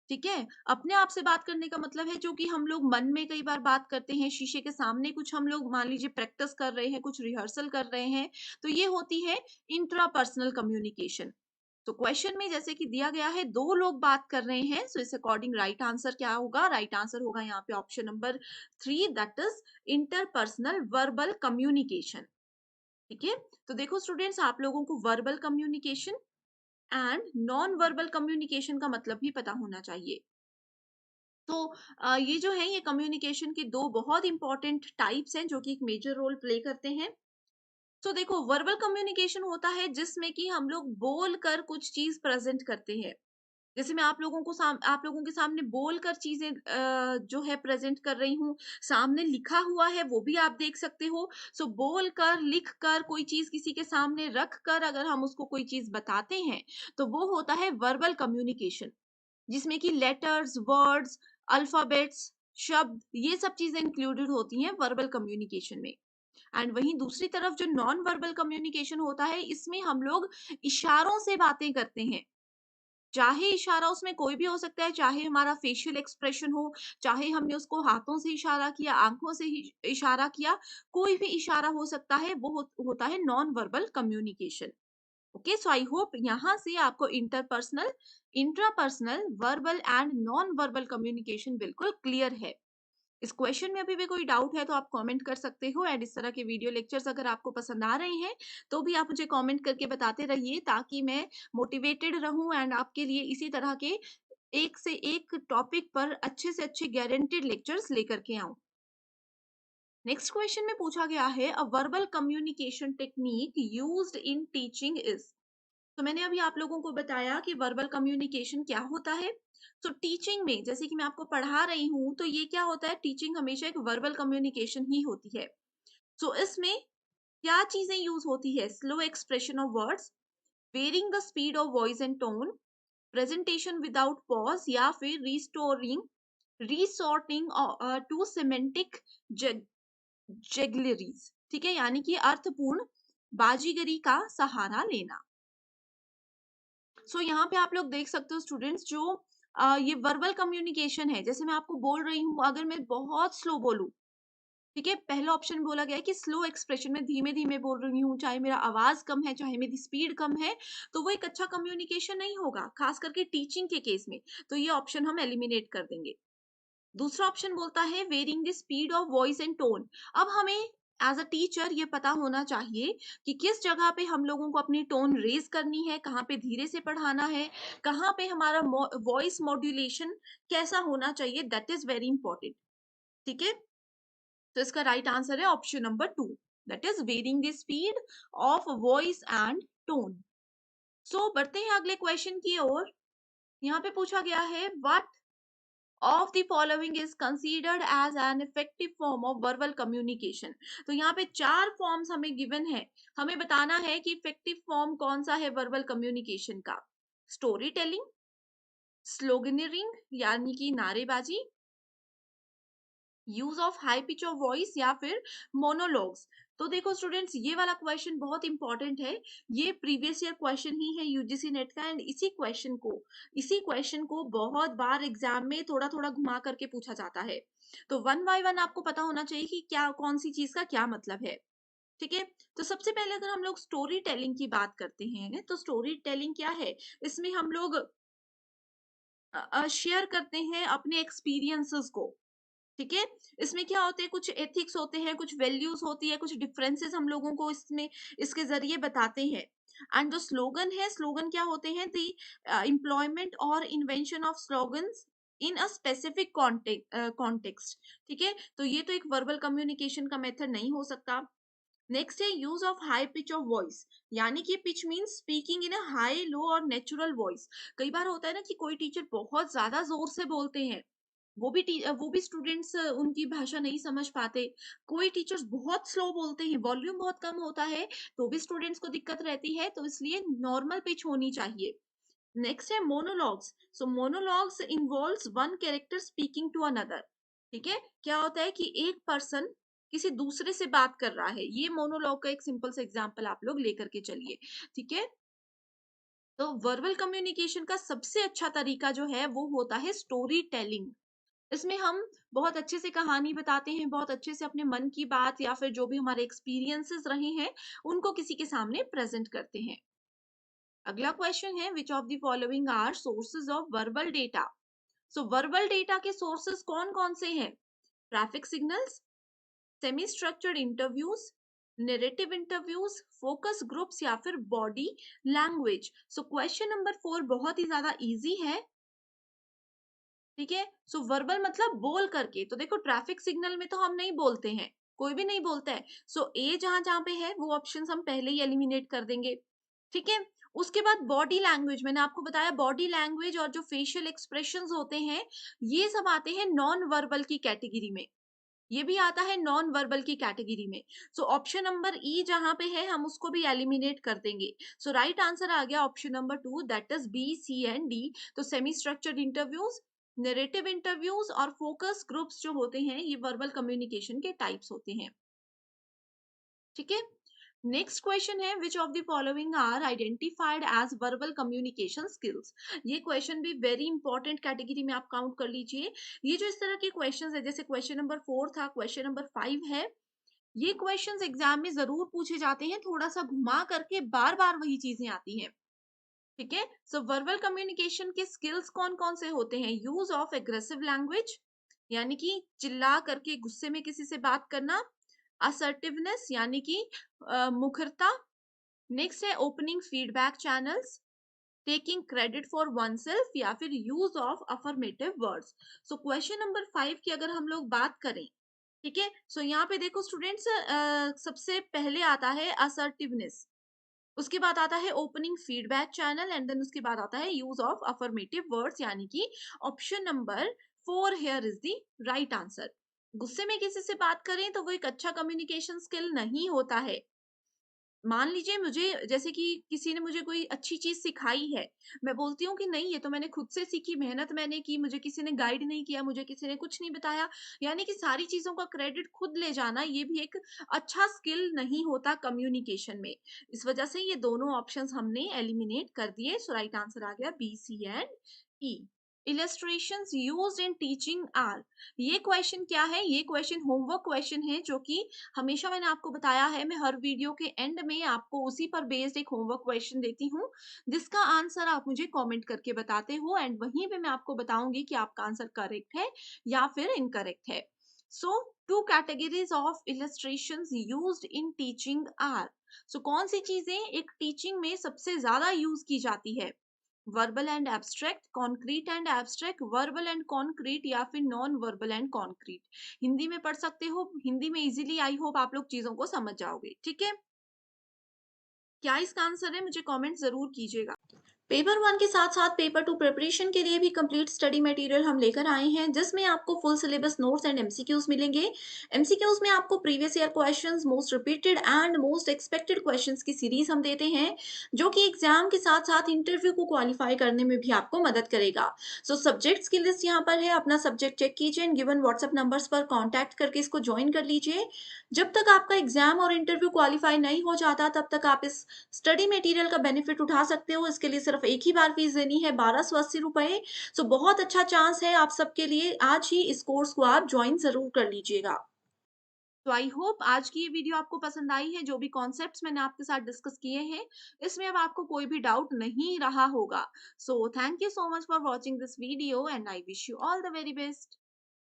ठीक है? अपने आप से बात करने का मतलब है जो कि हम लोग मन में कई बार बात करते हैं, शीशे के सामने कुछ हम लोग मान लीजिए प्रैक्टिस कर रहे हैं, कुछ रिहर्सल कर रहे हैं, तो ये होती है इंट्रापर्सनल कम्युनिकेशन। तो क्वेश्चन में जैसे कि दिया गया है 2 लोग बात कर रहे हैं, सो इस अकॉर्डिंग राइट आंसर क्या होगा? राइट आंसर होगा यहाँ पे option number 3, that is interpersonal verbal communication. ठीक है? तो देखो स्टूडेंट्स, आप लोगों को verbal communication and non verbal communication का मतलब भी पता होना चाहिए। तो ये जो है ये कम्युनिकेशन के 2 बहुत इंपॉर्टेंट टाइप्स हैं जो कि एक मेजर रोल प्ले करते हैं। तो देखो, वर्बल कम्युनिकेशन होता है जिसमें कि हम लोग बोलकर कुछ चीज़ प्रेज़ेंट करते हैं। जैसे मैं आप लोगों के सामने बोलकर चीज़ें जो है प्रेज़ेंट कर रही हूँ, सामने लिखा हुआ है वो भी आप देख सकते हो। सो बोलकर, लिखकर, कोई चीज़ किसी के सामने रख कर अगर हम उसको कोई चीज़ बताते हैं, तो वो होता है वर्बल कम्युनिकेशन। जिसमें कि लेटर्स, वर्ड्स, अल्फाबेट्स, शब्द, ये सब चीजें इंक्लूडेड होती हैं वर्बल कम्युनिकेशन में। एंड वहीं दूसरी तरफ जो नॉन वर्बल कम्युनिकेशन होता है, इसमें हम लोग इशारों से बातें करते हैं। चाहे इशारा उसमें कोई भी हो सकता है, चाहे हमारा फेशियल एक्सप्रेशन हो, चाहे हमने उसको हाथों से इशारा किया, आंखों से ही इशारा किया, कोई भी इशारा हो सकता है, वो होता है non verbal communication. Okay, so I hope यहाँ से आपको interpersonal, intrapersonal, verbal and non verbal communication बिल्कुल क्लियर है। इस क्वेश्चन में अभी भी कोई डाउट है तो आप कमेंट कर सकते हो। एंड इस तरह के वीडियो लेक्चर्स अगर आपको पसंद आ रहे हैं तो भी आप मुझे कमेंट करके बताते रहिए, ताकि मैं मोटिवेटेड रहूं एंड आपके लिए इसी तरह के एक से एक टॉपिक पर अच्छे से अच्छे गारंटेड लेक्चर्स लेकर के आऊं। नेक्स्ट क्वेश्चन में पूछा गया है, a verbal communication technique used in teaching is. तो मैंने अभी आप लोगों को बताया कि वर्बल कम्युनिकेशन क्या होता है। तो टीचिंग में जैसे कि मैं आपको पढ़ा रही हूँ, तो ये क्या होता है, टीचिंग हमेशा एक वर्बल कम्युनिकेशन ही होती है। तो इसमें क्या चीजें यूज होती है? Slow expression of words, varying the speed of voice and tone, presentation without pause, या फिर restoring resorting to semantic juggleries. ठीक है, यानी कि अर्थपूर्ण बाजीगरी का सहारा लेना। यहाँ पे आप लोग देख सकते हो स्टूडेंट्स, जो ये वर्बल कम्युनिकेशन है, जैसे मैं आपको बोल रही हूँ, अगर मैं बहुत स्लो बोलूँ, ठीक है, पहला ऑप्शन बोला गया है कि स्लो एक्सप्रेशन में धीमे धीमे बोल रही हूँ, चाहे मेरा आवाज कम है, चाहे मेरी स्पीड कम है, तो वो एक अच्छा कम्युनिकेशन नहीं होगा, खास करके टीचिंग के केस में। तो ये ऑप्शन हम एलिमिनेट कर देंगे। दूसरा ऑप्शन बोलता है varying the speed of voice and tone. अब हमें एज अ टीचर ये पता होना चाहिए कि किस जगह पे हम लोगों को अपनी टोन रेज करनी है, कहाँ पे धीरे से पढ़ाना है, कहाँ पे हमारा वॉइस मॉड्यूलेशन कैसा होना चाहिए, दैट इज वेरी इंपॉर्टेंट। ठीक है, तो इसका राइट आंसर है option number 2, that is varying the speed of voice and tone. बढ़ते हैं अगले क्वेश्चन की ओर। यहाँ पे पूछा गया है, what of the following is considered as an effective form of verbal communication। तो यहाँ पे 4 फॉर्म्स हमें गिवन है, हमें बताना है कि इफेक्टिव फॉर्म कौन सा है वर्बल कम्युनिकेशन का। स्टोरी टेलिंग, स्लोगनरिंग यानी कि नारेबाजी, use of high pitch of voice, या फिर मोनोलॉग्स। तो देखो स्टूडेंट्स, ये वाला क्वेश्चन बहुत इंपॉर्टेंट है। ये प्रीवियस ईयर क्वेश्चन ही है यूजीसी नेट का, एंड इसी क्वेश्चन को बहुत बार एग्जाम में थोड़ा थोड़ा घुमा करके पूछा जाता है। तो वन बाय वन आपको पता होना चाहिए कि क्या कौन सी चीज का क्या मतलब है। ठीक है, तो सबसे पहले अगर हम लोग स्टोरी टेलिंग की बात करते हैं, तो स्टोरी टेलिंग क्या है? इसमें हम लोग शेयर करते हैं अपने एक्सपीरियंसेस को। ठीक है, इसमें क्या होते हैं, कुछ एथिक्स होते हैं, कुछ वैल्यूज होती है, कुछ डिफरेंसेस हम लोगों को इसमें इसके जरिए बताते हैं। एंड जो स्लोगन है, स्लोगन क्या होते हैं? दी एम्प्लॉयमेंट और invention of slogans in a specific context. ठीक है, तो ये तो एक वर्बल कम्युनिकेशन का मेथड नहीं हो सकता। नेक्स्ट है use of high pitch of voice, यानी कि pitch means speaking in a high, low और नेचुरल वॉइस। कई बार होता है ना कि कोई टीचर बहुत ज्यादा जोर से बोलते हैं, वो भी स्टूडेंट्स उनकी भाषा नहीं समझ पाते। कोई टीचर्स बहुत स्लो बोलते हैं, वॉल्यूम बहुत कम होता है, तो भी स्टूडेंट्स को दिक्कत रहती है, तो इसलिए नॉर्मल पिच होनी चाहिए। नेक्स्ट है monologues. Monologues involves one character speaking to another. ठीक है, क्या होता है कि एक पर्सन किसी दूसरे से बात कर रहा है, ये मोनोलॉग का एक सिंपल सा एग्जांपल आप लोग लेकर के चलिए। ठीक है, तो वर्बल कम्युनिकेशन का सबसे अच्छा तरीका जो है वो होता है स्टोरी टेलिंग। इसमें हम बहुत अच्छे से कहानी बताते हैं, बहुत अच्छे से अपने मन की बात या फिर जो भी हमारे एक्सपीरियंसेस रहे हैं, उनको किसी के सामने प्रेजेंट करते हैं। अगला क्वेश्चन है, which of the following are sources of verbal data. So verbal data के सोर्सेज कौन कौन से हैं? Traffic signals, semi structured interviews, narrative interviews, focus groups या फिर body language. So question number 4 बहुत ही ज्यादा इजी है। ठीक है, सो वर्बल मतलब बोल करके। तो देखो ट्रैफिक सिग्नल में तो हम नहीं बोलते हैं, कोई भी नहीं बोलता है। सो ए जहां जहां पे है वो ऑप्शन हम पहले ही एलिमिनेट कर देंगे। ठीक है, उसके बाद बॉडी लैंग्वेज, मैंने आपको बताया बॉडी लैंग्वेज और जो फेशियल एक्सप्रेशंस होते हैं, ये सब आते हैं नॉन वर्बल की कैटेगरी में। ये भी आता है नॉन वर्बल की कैटेगरी में। सो ऑप्शन नंबर ई जहां पे है हम उसको भी एलिमिनेट कर देंगे। सो राइट आंसर आ गया option number 2, that is B, C and D. तो semi structured interviews, narrative interviews और फोकस ग्रुप्स जो होते हैं, ये वर्बल कम्युनिकेशन के टाइप्स होते हैं। ठीक है, नेक्स्ट क्वेश्चन है, which of the following are identified as verbal communication skills. ये क्वेश्चन भी वेरी इंपॉर्टेंट कैटेगरी में आप काउंट कर लीजिए। ये जो इस तरह के क्वेश्चंस है, जैसे क्वेश्चन नंबर 4 था, क्वेश्चन नंबर 5 है, ये क्वेश्चंस एग्जाम में जरूर पूछे जाते हैं, थोड़ा सा घुमा करके बार बार वही चीजें आती हैं। ठीक है, सो वर्बल कम्युनिकेशन के स्किल्स कौन कौन से होते हैं? यूज ऑफ एग्रेसिव लैंग्वेज, यानी कि चिल्ला करके गुस्से में किसी से बात करना। असर्टिवनेस, यानी कि मुखरता। नेक्स्ट है opening feedback channels, taking credit for one self या फिर use of affirmative words. So question number 5 की अगर हम लोग बात करें, ठीक है, सो यहाँ पे देखो स्टूडेंट्स, सबसे पहले आता है असर्टिवनेस, उसके बाद आता है opening feedback channel and then उसके बाद आता है यूज ऑफ अफर्मेटिव वर्ड्स, यानी कि option number 4 here is the right answer. गुस्से में किसी से बात करें तो वो एक अच्छा कम्युनिकेशन स्किल नहीं होता है। मान लीजिए मुझे, जैसे कि किसी ने मुझे कोई अच्छी चीज सिखाई है, मैं बोलती हूँ कि नहीं ये तो मैंने खुद से सीखी, मेहनत मैंने की, मुझे किसी ने गाइड नहीं किया, मुझे किसी ने कुछ नहीं बताया, यानी कि सारी चीजों का क्रेडिट खुद ले जाना, ये भी एक अच्छा स्किल नहीं होता कम्युनिकेशन में। इस वजह से ये दोनों ऑप्शंस हमने एलिमिनेट कर दिए। सो राइट आंसर आ गया B, C and E. Illustrations used in teaching are. ये क्वेश्चन क्या है? ये क्वेश्चन होमवर्क क्वेश्चन है, जो कि हमेशा मैंने आपको बताया है, मैं हर वीडियो के एंड में आपको उसी पर बेस्ड एक होमवर्क क्वेश्चन देती हूँ, जिसका आंसर आप मुझे कमेंट करके बताते हो एंड वहीं पे मैं आपको बताऊंगी कि आपका आंसर करेक्ट है या फिर इनकरेक्ट है। So two categories of illustrations used in teaching are. So कौन सी चीजें एक टीचिंग में सबसे ज्यादा यूज की जाती है? Verbal and abstract, concrete and abstract, verbal and concrete या फिर non verbal and concrete. Hindi में पढ़ सकते हो, हिंदी में इजीली आई होप आप लोग चीजों को समझ जाओगे। ठीक है, क्या इसका आंसर है? मुझे कमेंट जरूर कीजिएगा। पेपर 1 के साथ साथ पेपर 2 प्रिपरेशन के लिए भी कंप्लीट स्टडी मटेरियल हम लेकर आए हैं, जिसमें आपको full syllabus notes and MCQs मिलेंगे। एमसीक्यूज में आपको previous year questions, most repeated and most expected questions की सीरीज हम देते हैं, जो कि एग्जाम के साथ साथ इंटरव्यू को क्वालिफाई करने में भी आपको मदद करेगा। सो सब्जेक्ट्स की लिस्ट यहाँ पर है, अपना सब्जेक्ट चेक कीजिए एंड गिवन व्हाट्सएप नंबर्स पर कॉन्टैक्ट करके इसको ज्वाइन कर लीजिए। जब तक आपका एग्जाम और इंटरव्यू क्वालिफाई नहीं हो जाता, तब तक आप इस स्टडी मटेरियल का बेनिफिट उठा सकते हो। इसके लिए सिर्फ एक ही बार फीस देनी है, 1280 रुपए। सो बहुत अच्छा चांस है आप सबके लिए, आज ही इस कोर्स को आप ज्वाइन जरूर कर लीजिएगा। तो आई होप आज की ये वीडियो आपको पसंद आई है। जो भी कॉन्सेप्ट्स मैंने आपके साथ डिस्कस किए हैं, इसमें अब आपको कोई भी डाउट नहीं रहा होगा। So thank you so much for watching this video and I wish you all the very best.